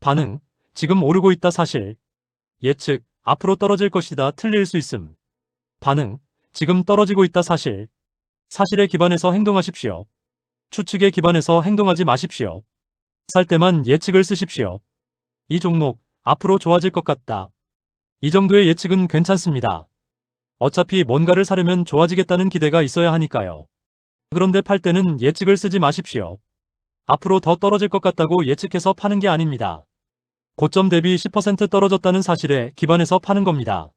반응, 지금 오르고 있다 사실. 예측, 앞으로 떨어질 것이다 틀릴 수 있음. 반응, 지금 떨어지고 있다 사실. 사실에 기반해서 행동하십시오. 추측에 기반해서 행동하지 마십시오. 살 때만 예측을 쓰십시오. 이 종목, 앞으로 좋아질 것 같다. 이 정도의 예측은 괜찮습니다. 어차피 뭔가를 사려면 좋아지겠다는 기대가 있어야 하니까요. 그런데 팔 때는 예측을 쓰지 마십시오. 앞으로 더 떨어질 것 같다고 예측해서 파는 게 아닙니다. 고점 대비 10% 떨어졌다는 사실에 기반해서 파는 겁니다.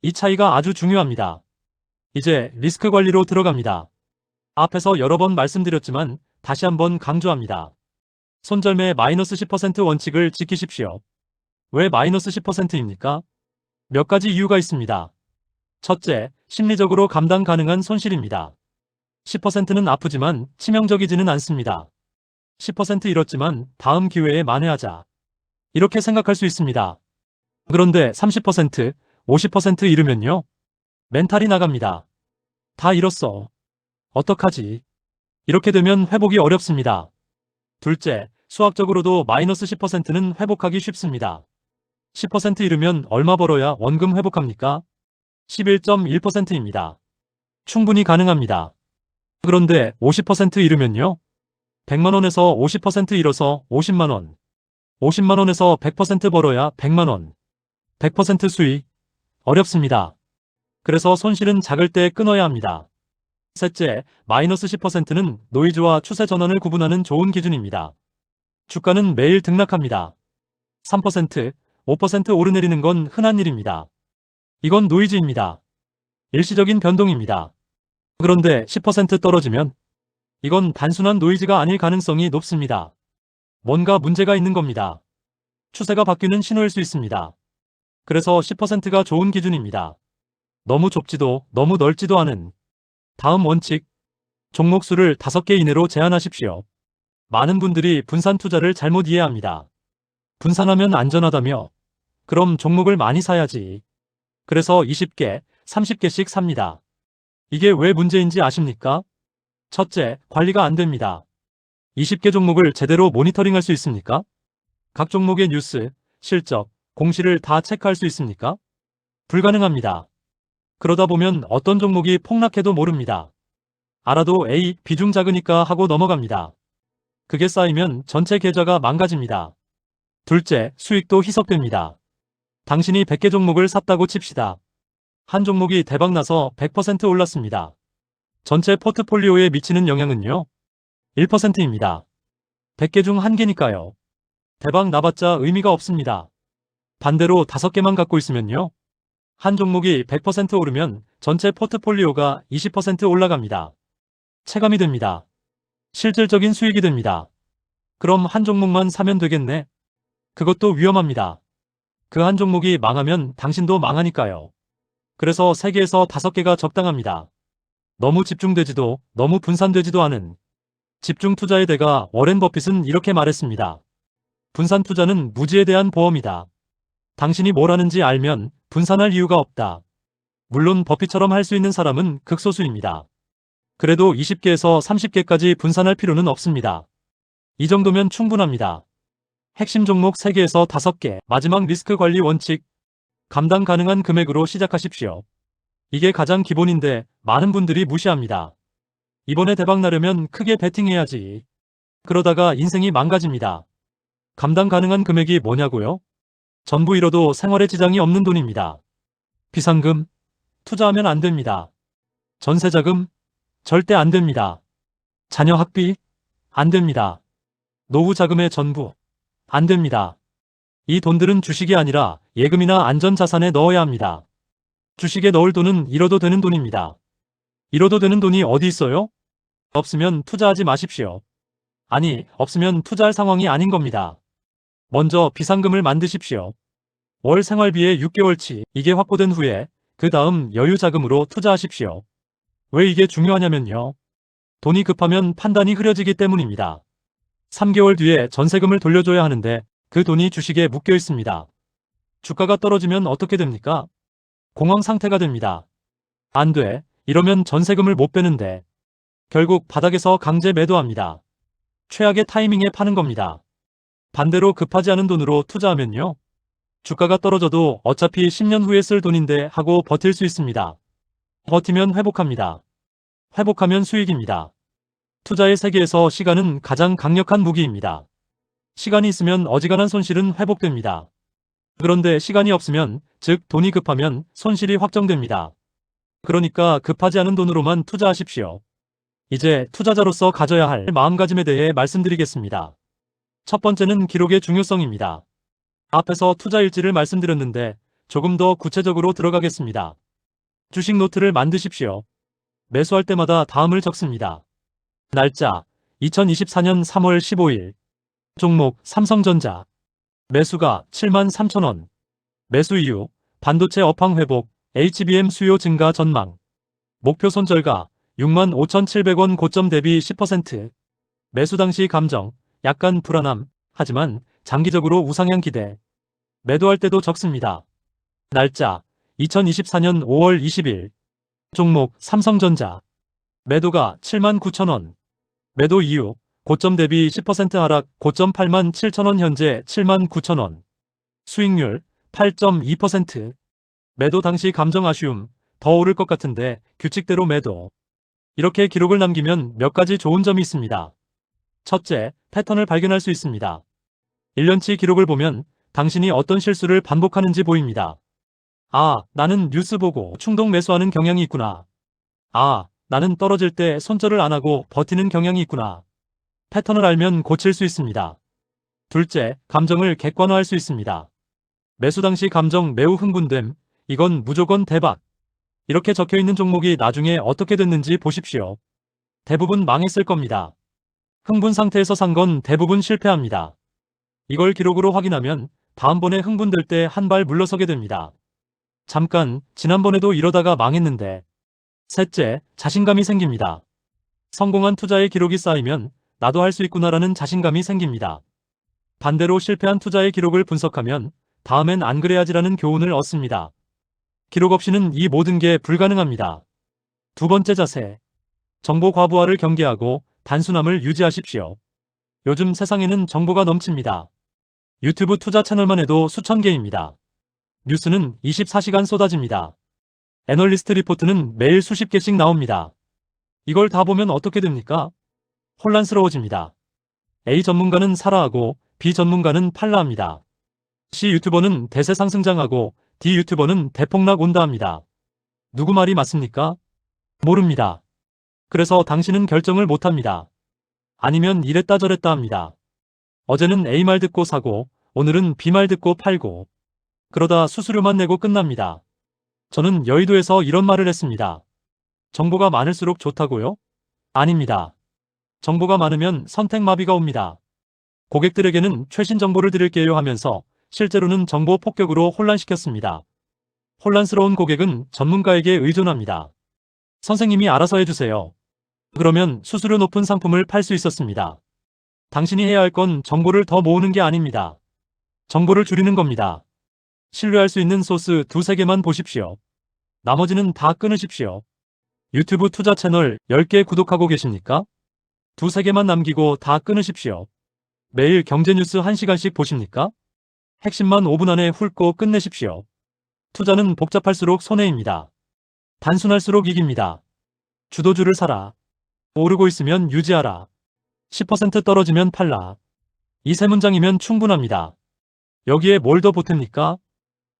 이 차이가 아주 중요합니다. 이제 리스크 관리로 들어갑니다. 앞에서 여러 번 말씀드렸지만 다시 한번 강조합니다. 손절매 마이너스 10% 원칙을 지키십시오. 왜 마이너스 10%입니까? 몇 가지 이유가 있습니다. 첫째, 심리적으로 감당 가능한 손실입니다. 10%는 아프지만 치명적이지는 않습니다. 10% 잃었지만 다음 기회에 만회하자. 이렇게 생각할 수 있습니다. 그런데 30%, 50% 잃으면요? 멘탈이 나갑니다. 다 잃었어. 어떡하지? 이렇게 되면 회복이 어렵습니다. 둘째, 수학적으로도 마이너스 10%는 회복하기 쉽습니다. 10% 잃으면 얼마 벌어야 원금 회복합니까? 11.1%입니다. 충분히 가능합니다. 그런데 50% 잃으면요? 100만원에서 50% 잃어서 50만원. 50만원에서 100% 벌어야 100만원. 100% 수익. 어렵습니다. 그래서 손실은 작을 때 끊어야 합니다. 셋째, 마이너스 10%는 노이즈와 추세 전환을 구분하는 좋은 기준입니다. 주가는 매일 등락합니다. 3%, 5% 오르내리는 건 흔한 일입니다. 이건 노이즈입니다. 일시적인 변동입니다. 그런데 10% 떨어지면 이건 단순한 노이즈가 아닐 가능성이 높습니다. 뭔가 문제가 있는 겁니다. 추세가 바뀌는 신호일 수 있습니다. 그래서 10%가 좋은 기준입니다. 너무 좁지도 너무 넓지도 않은. 다음 원칙, 종목 수를 5개 이내로 제한하십시오. 많은 분들이 분산 투자를 잘못 이해합니다. 분산하면 안전하다며? 그럼 종목을 많이 사야지. 그래서 20개, 30개씩 삽니다. 이게 왜 문제인지 아십니까? 첫째, 관리가 안 됩니다. 20개 종목을 제대로 모니터링할 수 있습니까? 각 종목의 뉴스, 실적, 공시를 다 체크할 수 있습니까? 불가능합니다. 그러다 보면 어떤 종목이 폭락해도 모릅니다. 알아도 A, 비중 작으니까 하고 넘어갑니다. 그게 쌓이면 전체 계좌가 망가집니다. 둘째, 수익도 희석됩니다. 당신이 100개 종목을 샀다고 칩시다. 한 종목이 대박나서 100% 올랐습니다. 전체 포트폴리오에 미치는 영향은요? 1%입니다. 100개 중 1개니까요. 대박 나봤자 의미가 없습니다. 반대로 5개만 갖고 있으면요? 한 종목이 100% 오르면 전체 포트폴리오가 20% 올라갑니다. 체감이 됩니다. 실질적인 수익이 됩니다. 그럼 한 종목만 사면 되겠네? 그것도 위험합니다. 그 한 종목이 망하면 당신도 망하니까요. 그래서 3개에서 5개가 적당합니다. 너무 집중되지도 너무 분산되지도 않은. 집중 투자의 대가 워렌 버핏은 이렇게 말했습니다. 분산 투자는 무지에 대한 보험이다. 당신이 뭘 하는지 알면 분산할 이유가 없다. 물론 버핏처럼 할 수 있는 사람은 극소수입니다. 그래도 20개에서 30개까지 분산할 필요는 없습니다. 이 정도면 충분합니다. 핵심 종목 3개에서 5개, 마지막 리스크 관리 원칙, 감당 가능한 금액으로 시작하십시오. 이게 가장 기본인데 많은 분들이 무시합니다. 이번에 대박 나려면 크게 베팅해야지. 그러다가 인생이 망가집니다. 감당 가능한 금액이 뭐냐고요? 전부 잃어도 생활에 지장이 없는 돈입니다. 비상금, 투자하면 안 됩니다. 전세자금, 절대 안 됩니다. 자녀 학비, 안 됩니다. 노후 자금의 전부, 안 됩니다. 이 돈들은 주식이 아니라 예금이나 안전자산에 넣어야 합니다. 주식에 넣을 돈은 잃어도 되는 돈입니다. 잃어도 되는 돈이 어디 있어요? 없으면 투자하지 마십시오. 아니, 없으면 투자할 상황이 아닌 겁니다. 먼저 비상금을 만드십시오. 월 생활비의 6개월치, 이게 확보된 후에 그 다음 여유 자금으로 투자하십시오. 왜 이게 중요하냐면요. 돈이 급하면 판단이 흐려지기 때문입니다. 3개월 뒤에 전세금을 돌려줘야 하는데 그 돈이 주식에 묶여 있습니다. 주가가 떨어지면 어떻게 됩니까? 공황 상태가 됩니다. 안 돼. 이러면 전세금을 못 빼는데 결국 바닥에서 강제 매도합니다. 최악의 타이밍에 파는 겁니다. 반대로 급하지 않은 돈으로 투자하면요. 주가가 떨어져도 어차피 10년 후에 쓸 돈인데 하고 버틸 수 있습니다. 버티면 회복합니다. 회복하면 수익입니다. 투자의 세계에서 시간은 가장 강력한 무기입니다. 시간이 있으면 어지간한 손실은 회복됩니다. 그런데 시간이 없으면, 즉 돈이 급하면 손실이 확정됩니다. 그러니까 급하지 않은 돈으로만 투자하십시오. 이제 투자자로서 가져야 할 마음가짐에 대해 말씀드리겠습니다. 첫 번째는 기록의 중요성입니다. 앞에서 투자 일지를 말씀드렸는데 조금 더 구체적으로 들어가겠습니다. 주식 노트를 만드십시오. 매수할 때마다 다음을 적습니다. 날짜 2024년 3월 15일 종목 삼성전자 매수가 73,000원 매수 이유 반도체 업황 회복 HBM 수요 증가 전망 목표 손절가 65,700원 고점 대비 10% 매수 당시 감정 약간 불안함 하지만 장기적으로 우상향 기대 매도할 때도 적습니다. 날짜 2024년 5월 20일 종목 삼성전자 매도가 79,000원 매도 이유 고점 대비 10% 하락 고점 87,000원 현재 79,000원 수익률 8.2% 매도 당시 감정 아쉬움 더 오를 것 같은데 규칙대로 매도 이렇게 기록을 남기면 몇 가지 좋은 점이 있습니다. 첫째, 패턴을 발견할 수 있습니다. 1년치 기록을 보면 당신이 어떤 실수를 반복하는지 보입니다. 아, 나는 뉴스 보고 충동 매수하는 경향이 있구나. 아, 나는 떨어질 때 손절을 안 하고 버티는 경향이 있구나. 패턴을 알면 고칠 수 있습니다. 둘째, 감정을 객관화할 수 있습니다. 매수 당시 감정 매우 흥분됨, 이건 무조건 대박. 이렇게 적혀있는 종목이 나중에 어떻게 됐는지 보십시오. 대부분 망했을 겁니다. 흥분 상태에서 산 건 대부분 실패합니다. 이걸 기록으로 확인하면 다음번에 흥분될 때 한 발 물러서게 됩니다. 잠깐, 지난번에도 이러다가 망했는데. 셋째, 자신감이 생깁니다. 성공한 투자의 기록이 쌓이면 나도 할 수 있구나라는 자신감이 생깁니다. 반대로 실패한 투자의 기록을 분석하면 다음엔 안 그래야지라는 교훈을 얻습니다. 기록 없이는 이 모든 게 불가능합니다. 두 번째 자세. 정보 과부하를 경계하고 단순함을 유지하십시오. 요즘 세상에는 정보가 넘칩니다. 유튜브 투자 채널만 해도 수천 개입니다. 뉴스는 24시간 쏟아집니다. 애널리스트 리포트는 매일 수십 개씩 나옵니다. 이걸 다 보면 어떻게 됩니까? 혼란스러워집니다. A 전문가는 사라하고 B 전문가는 팔라합니다. C 유튜버는 대세 상승장하고 D 유튜버는 대폭락 온다 합니다. 누구 말이 맞습니까? 모릅니다. 그래서 당신은 결정을 못합니다. 아니면 이랬다 저랬다 합니다. 어제는 A 말 듣고 사고 오늘은 B 말 듣고 팔고 그러다 수수료만 내고 끝납니다. 저는 여의도에서 이런 말을 했습니다. 정보가 많을수록 좋다고요? 아닙니다. 정보가 많으면 선택마비가 옵니다. 고객들에게는 최신 정보를 드릴게요 하면서 실제로는 정보 폭격으로 혼란시켰습니다. 혼란스러운 고객은 전문가에게 의존합니다. 선생님이 알아서 해주세요. 그러면 수수료 높은 상품을 팔 수 있었습니다. 당신이 해야 할 건 정보를 더 모으는 게 아닙니다. 정보를 줄이는 겁니다. 신뢰할 수 있는 소스 두세 개만 보십시오. 나머지는 다 끊으십시오. 유튜브 투자 채널 10개 구독하고 계십니까? 두세 개만 남기고 다 끊으십시오. 매일 경제뉴스 1시간씩 보십니까? 핵심만 5분 안에 훑고 끝내십시오. 투자는 복잡할수록 손해입니다. 단순할수록 이깁니다. 주도주를 사라. 오르고 있으면 유지하라. 10% 떨어지면 팔라. 이 세 문장이면 충분합니다. 여기에 뭘 더 보탭니까?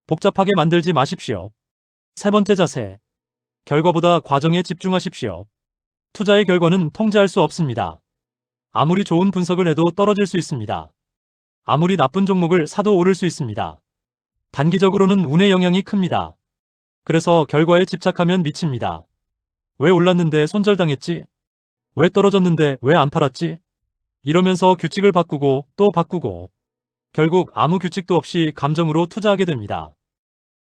복잡하게 만들지 마십시오. 세 번째 자세. 결과보다 과정에 집중하십시오. 투자의 결과는 통제할 수 없습니다. 아무리 좋은 분석을 해도 떨어질 수 있습니다. 아무리 나쁜 종목을 사도 오를 수 있습니다. 단기적으로는 운의 영향이 큽니다. 그래서 결과에 집착하면 미칩니다. 왜 올랐는데 손절당했지? 왜 떨어졌는데 왜 안 팔았지? 이러면서 규칙을 바꾸고 또 바꾸고 결국 아무 규칙도 없이 감정으로 투자하게 됩니다.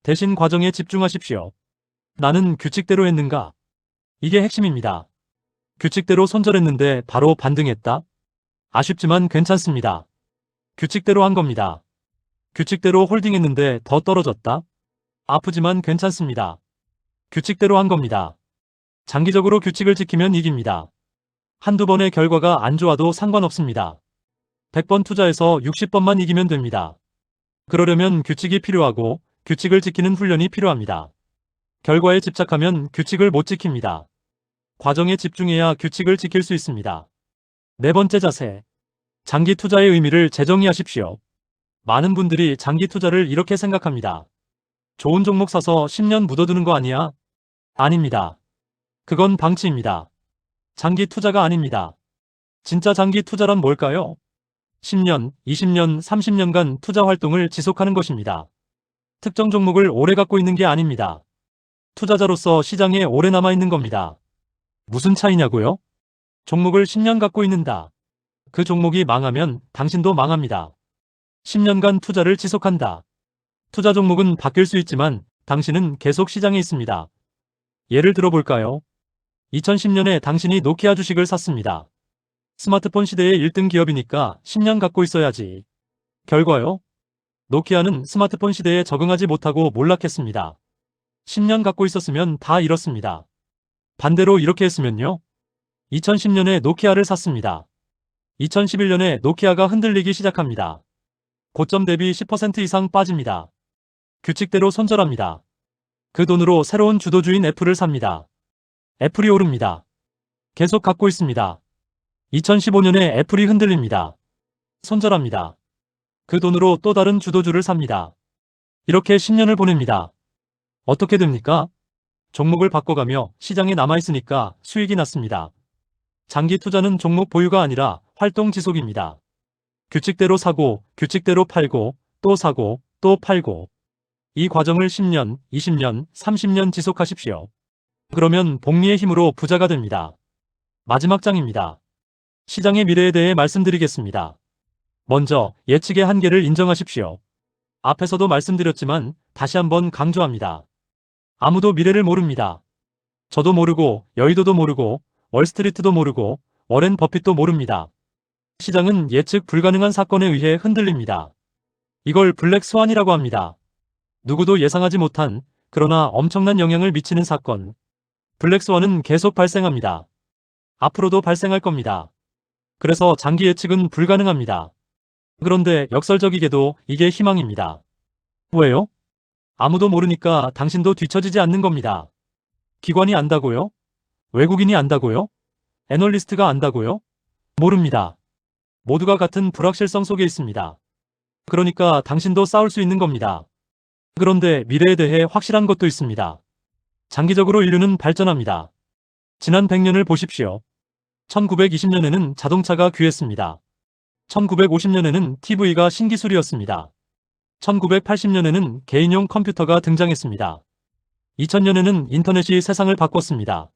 대신 과정에 집중하십시오. 나는 규칙대로 했는가? 이게 핵심입니다. 규칙대로 손절했는데 바로 반등했다? 아쉽지만 괜찮습니다. 규칙대로 한 겁니다. 규칙대로 홀딩했는데 더 떨어졌다? 아프지만 괜찮습니다. 규칙대로 한 겁니다. 장기적으로 규칙을 지키면 이깁니다. 한두 번의 결과가 안 좋아도 상관없습니다. 100번 투자해서 60번만 이기면 됩니다. 그러려면 규칙이 필요하고 규칙을 지키는 훈련이 필요합니다. 결과에 집착하면 규칙을 못 지킵니다. 과정에 집중해야 규칙을 지킬 수 있습니다. 네 번째 자세. 장기 투자의 의미를 재정의하십시오. 많은 분들이 장기 투자를 이렇게 생각합니다. 좋은 종목 사서 10년 묻어두는 거 아니야? 아닙니다. 그건 방치입니다. 장기 투자가 아닙니다. 진짜 장기 투자란 뭘까요? 10년, 20년, 30년간 투자 활동을 지속하는 것입니다. 특정 종목을 오래 갖고 있는 게 아닙니다. 투자자로서 시장에 오래 남아있는 겁니다. 무슨 차이냐고요? 종목을 10년 갖고 있는다. 그 종목이 망하면 당신도 망합니다. 10년간 투자를 지속한다. 투자 종목은 바뀔 수 있지만 당신은 계속 시장에 있습니다. 예를 들어볼까요? 2010년에 당신이 노키아 주식을 샀습니다. 스마트폰 시대의 1등 기업이니까 10년 갖고 있어야지. 결과요? 노키아는 스마트폰 시대에 적응하지 못하고 몰락했습니다. 10년 갖고 있었으면 다 잃었습니다. 반대로 이렇게 했으면요? 2010년에 노키아를 샀습니다. 2011년에 노키아가 흔들리기 시작합니다. 고점 대비 10% 이상 빠집니다. 규칙대로 손절합니다. 그 돈으로 새로운 주도주인 애플을 삽니다. 애플이 오릅니다. 계속 갖고 있습니다. 2015년에 애플이 흔들립니다. 손절합니다. 그 돈으로 또 다른 주도주를 삽니다. 이렇게 10년을 보냅니다. 어떻게 됩니까? 종목을 바꿔가며 시장에 남아있으니까 수익이 났습니다. 장기 투자는 종목 보유가 아니라 활동 지속입니다. 규칙대로 사고, 규칙대로 팔고, 또 사고, 또 팔고. 이 과정을 10년, 20년, 30년 지속하십시오. 그러면 복리의 힘으로 부자가 됩니다. 마지막 장입니다. 시장의 미래에 대해 말씀드리겠습니다. 먼저 예측의 한계를 인정하십시오. 앞에서도 말씀드렸지만 다시 한번 강조합니다. 아무도 미래를 모릅니다. 저도 모르고 여의도도 모르고 월스트리트도 모르고 워렌 버핏도 모릅니다. 시장은 예측 불가능한 사건에 의해 흔들립니다. 이걸 블랙 스완이라고 합니다. 누구도 예상하지 못한 그러나 엄청난 영향을 미치는 사건. 블랙 스완은 계속 발생합니다. 앞으로도 발생할 겁니다. 그래서 장기 예측은 불가능합니다. 그런데 역설적이게도 이게 희망입니다. 왜요? 아무도 모르니까 당신도 뒤처지지 않는 겁니다. 기관이 안다고요? 외국인이 안다고요? 애널리스트가 안다고요? 모릅니다. 모두가 같은 불확실성 속에 있습니다. 그러니까 당신도 싸울 수 있는 겁니다. 그런데 미래에 대해 확실한 것도 있습니다. 장기적으로 인류는 발전합니다. 지난 100년을 보십시오. 1920년에는 자동차가 귀했습니다. 1950년에는 TV가 신기술이었습니다. 1980년에는 개인용 컴퓨터가 등장했습니다. 2000년에는 인터넷이 세상을 바꿨습니다.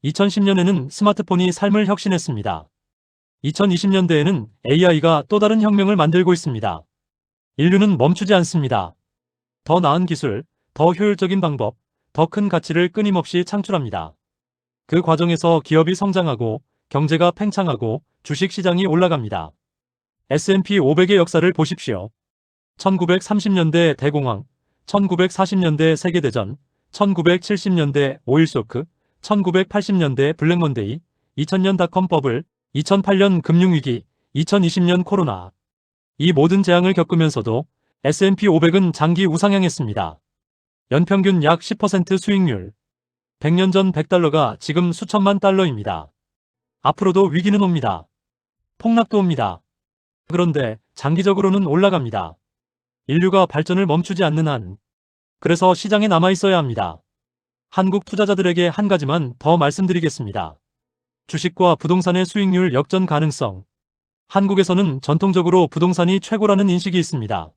2010년에는 스마트폰이 삶을 혁신했습니다. 2020년대에는 AI가 또 다른 혁명을 만들고 있습니다. 인류는 멈추지 않습니다. 더 나은 기술, 더 효율적인 방법, 더 큰 가치를 끊임없이 창출합니다. 그 과정에서 기업이 성장하고 경제가 팽창하고 주식시장이 올라갑니다. S&P 500의 역사를 보십시오. 1930년대 대공황, 1940년대 세계대전, 1970년대 오일 쇼크, 1980년대 블랙먼데이, 2000년 닷컴 버블, 2008년 금융위기, 2020년 코로나. 이 모든 재앙을 겪으면서도 S&P 500은 장기 우상향했습니다. 연평균 약 10% 수익률. 100년 전 100달러가 지금 수천만 달러입니다. 앞으로도 위기는 옵니다. 폭락도 옵니다. 그런데 장기적으로는 올라갑니다. 인류가 발전을 멈추지 않는 한. 그래서 시장에 남아 있어야 합니다. 한국 투자자들에게 한 가지만 더 말씀드리겠습니다. 주식과 부동산의 수익률 역전 가능성. 한국에서는 전통적으로 부동산이 최고라는 인식이 있습니다.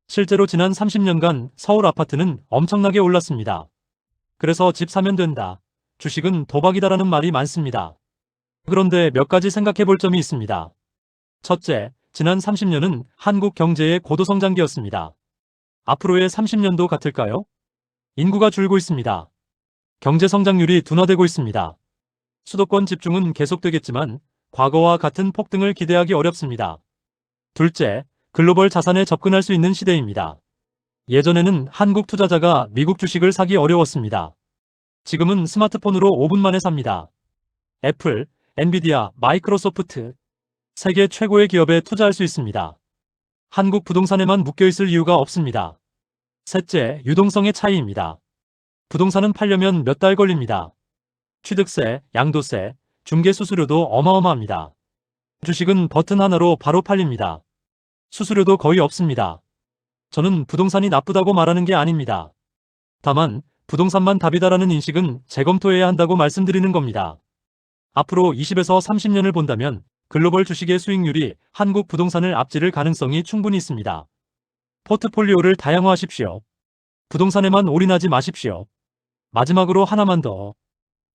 실제로 지난 30년간 서울 아파트는 엄청나게 올랐습니다. 그래서 집 사면 된다. 주식은 도박이다라는 말이 많습니다. 그런데 몇 가지 생각해 볼 점이 있습니다. 첫째, 지난 30년은 한국 경제의 고도성장기였습니다. 앞으로의 30년도 같을까요? 인구가 줄고 있습니다. 경제 성장률이 둔화되고 있습니다. 수도권 집중은 계속되겠지만 과거와 같은 폭등을 기대하기 어렵습니다. 둘째, 글로벌 자산에 접근할 수 있는 시대입니다. 예전에는 한국 투자자가 미국 주식을 사기 어려웠습니다. 지금은 스마트폰으로 5분 만에 삽니다. 애플, 엔비디아, 마이크로소프트. 세계 최고의 기업에 투자할 수 있습니다. 한국 부동산에만 묶여있을 이유가 없습니다. 셋째, 유동성의 차이입니다. 부동산은 팔려면 몇 달 걸립니다. 취득세, 양도세, 중개수수료도 어마어마합니다. 주식은 버튼 하나로 바로 팔립니다. 수수료도 거의 없습니다. 저는 부동산이 나쁘다고 말하는 게 아닙니다. 다만 부동산만 답이다라는 인식은 재검토해야 한다고 말씀드리는 겁니다. 앞으로 20에서 30년을 본다면 글로벌 주식의 수익률이 한국 부동산을 앞지를 가능성이 충분히 있습니다. 포트폴리오를 다양화하십시오. 부동산에만 올인하지 마십시오. 마지막으로 하나만 더.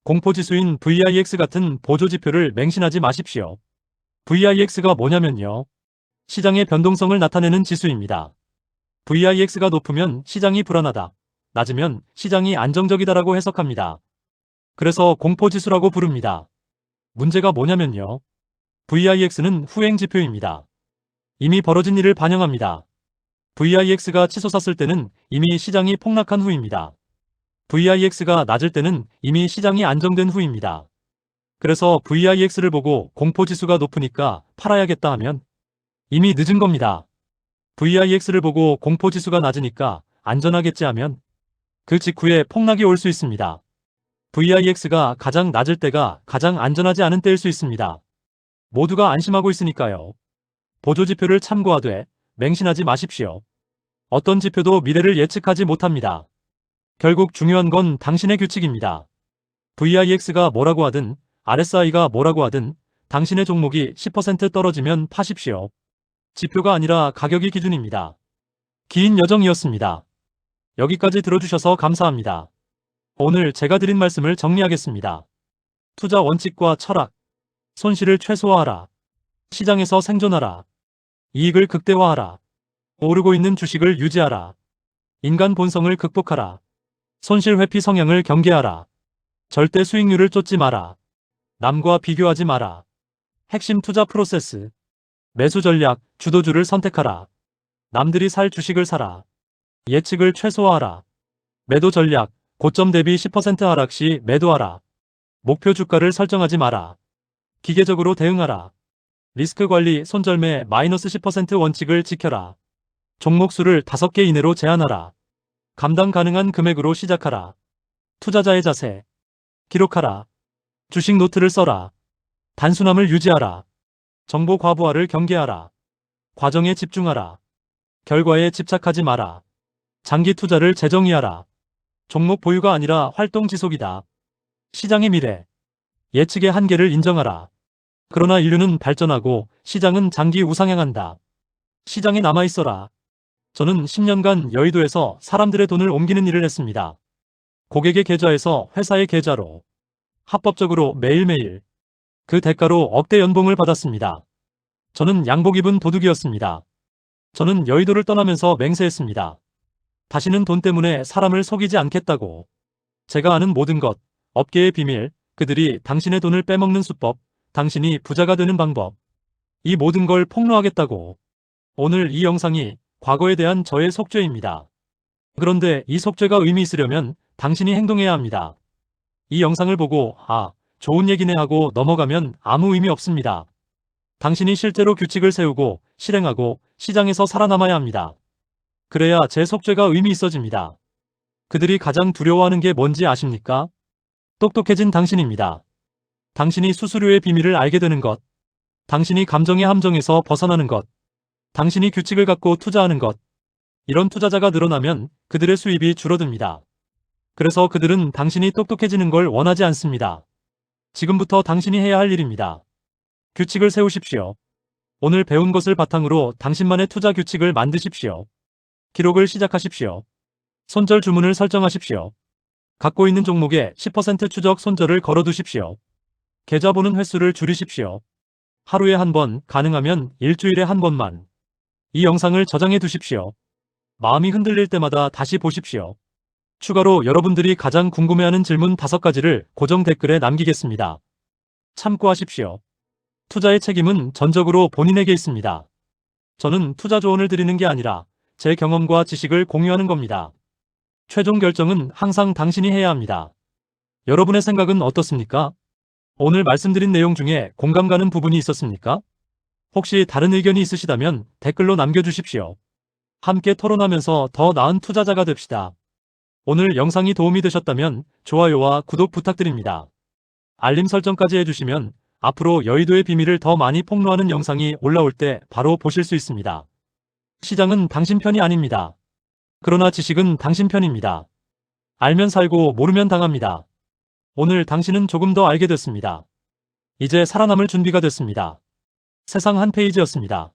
공포지수인 VIX 같은 보조지표를 맹신하지 마십시오. VIX가 뭐냐면요. 시장의 변동성을 나타내는 지수입니다. VIX가 높으면 시장이 불안하다. 낮으면 시장이 안정적이다라고 해석합니다. 그래서 공포지수라고 부릅니다. 문제가 뭐냐면요. VIX는 후행지표입니다. 이미 벌어진 일을 반영합니다. VIX가 치솟았을 때는 이미 시장이 폭락한 후입니다. VIX가 낮을 때는 이미 시장이 안정된 후입니다. 그래서 VIX를 보고 공포지수가 높으니까 팔아야겠다 하면 이미 늦은 겁니다. VIX를 보고 공포지수가 낮으니까 안전하겠지 하면 그 직후에 폭락이 올 수 있습니다. VIX가 가장 낮을 때가 가장 안전하지 않은 때일 수 있습니다. 모두가 안심하고 있으니까요. 보조지표를 참고하되 맹신하지 마십시오. 어떤 지표도 미래를 예측하지 못합니다. 결국 중요한 건 당신의 규칙입니다. VIX가 뭐라고 하든 RSI가 뭐라고 하든 당신의 종목이 10% 떨어지면 파십시오. 지표가 아니라 가격이 기준입니다. 긴 여정이었습니다. 여기까지 들어주셔서 감사합니다. 오늘 제가 드린 말씀을 정리하겠습니다. 투자 원칙과 철학. 손실을 최소화하라. 시장에서 생존하라. 이익을 극대화하라. 오르고 있는 주식을 유지하라. 인간 본성을 극복하라. 손실 회피 성향을 경계하라. 절대 수익률을 쫓지 마라. 남과 비교하지 마라. 핵심 투자 프로세스. 매수 전략, 주도주를 선택하라. 남들이 살 주식을 사라. 예측을 최소화하라. 매도 전략, 고점 대비 10% 하락 시 매도하라. 목표 주가를 설정하지 마라. 기계적으로 대응하라. 리스크 관리, 손절매 마이너스 10% 원칙을 지켜라. 종목 수를 5개 이내로 제한하라. 감당 가능한 금액으로 시작하라. 투자자의 자세. 기록하라. 주식 노트를 써라. 단순함을 유지하라. 정보 과부하를 경계하라. 과정에 집중하라. 결과에 집착하지 마라. 장기 투자를 재정의하라. 종목 보유가 아니라 활동 지속이다. 시장의 미래. 예측의 한계를 인정하라. 그러나 인류는 발전하고 시장은 장기 우상향한다. 시장에 남아있어라. 저는 10년간 여의도에서 사람들의 돈을 옮기는 일을 했습니다. 고객의 계좌에서 회사의 계좌로. 합법적으로 매일매일. 그 대가로 억대 연봉을 받았습니다. 저는 양복 입은 도둑이었습니다. 저는 여의도를 떠나면서 맹세했습니다. 다시는 돈 때문에 사람을 속이지 않겠다고. 제가 아는 모든 것, 업계의 비밀, 그들이 당신의 돈을 빼먹는 수법, 당신이 부자가 되는 방법. 이 모든 걸 폭로하겠다고. 오늘 이 영상이 과거에 대한 저의 속죄입니다. 그런데 이 속죄가 의미 있으려면 당신이 행동해야 합니다. 이 영상을 보고 좋은 얘기네 하고 넘어가면 아무 의미 없습니다. 당신이 실제로 규칙을 세우고 실행하고 시장에서 살아남아야 합니다. 그래야 제 속죄가 의미 있어집니다. 그들이 가장 두려워하는 게 뭔지 아십니까? 똑똑해진 당신입니다. 당신이 수수료의 비밀을 알게 되는 것, 당신이 감정의 함정에서 벗어나는 것, 당신이 규칙을 갖고 투자하는 것. 이런 투자자가 늘어나면 그들의 수입이 줄어듭니다. 그래서 그들은 당신이 똑똑해지는 걸 원하지 않습니다. 지금부터 당신이 해야 할 일입니다. 규칙을 세우십시오. 오늘 배운 것을 바탕으로 당신만의 투자 규칙을 만드십시오. 기록을 시작하십시오. 손절 주문을 설정하십시오. 갖고 있는 종목에 10% 추적 손절을 걸어두십시오. 계좌 보는 횟수를 줄이십시오. 하루에 한 번, 가능하면 일주일에 한 번만. 이 영상을 저장해 두십시오. 마음이 흔들릴 때마다 다시 보십시오. 추가로 여러분들이 가장 궁금해하는 질문 5가지를 고정 댓글에 남기겠습니다. 참고하십시오. 투자의 책임은 전적으로 본인에게 있습니다. 저는 투자 조언을 드리는 게 아니라 제 경험과 지식을 공유하는 겁니다. 최종 결정은 항상 당신이 해야 합니다. 여러분의 생각은 어떻습니까? 오늘 말씀드린 내용 중에 공감 가는 부분이 있었습니까? 혹시 다른 의견이 있으시다면 댓글로 남겨주십시오. 함께 토론하면서 더 나은 투자자가 됩시다. 오늘 영상이 도움이 되셨다면 좋아요와 구독 부탁드립니다. 알림 설정까지 해주시면 앞으로 여의도의 비밀을 더 많이 폭로하는 영상이 올라올 때 바로 보실 수 있습니다. 시장은 당신 편이 아닙니다. 그러나 지식은 당신 편입니다. 알면 살고 모르면 당합니다. 오늘 당신은 조금 더 알게 됐습니다. 이제 살아남을 준비가 됐습니다. 세상 한 페이지였습니다.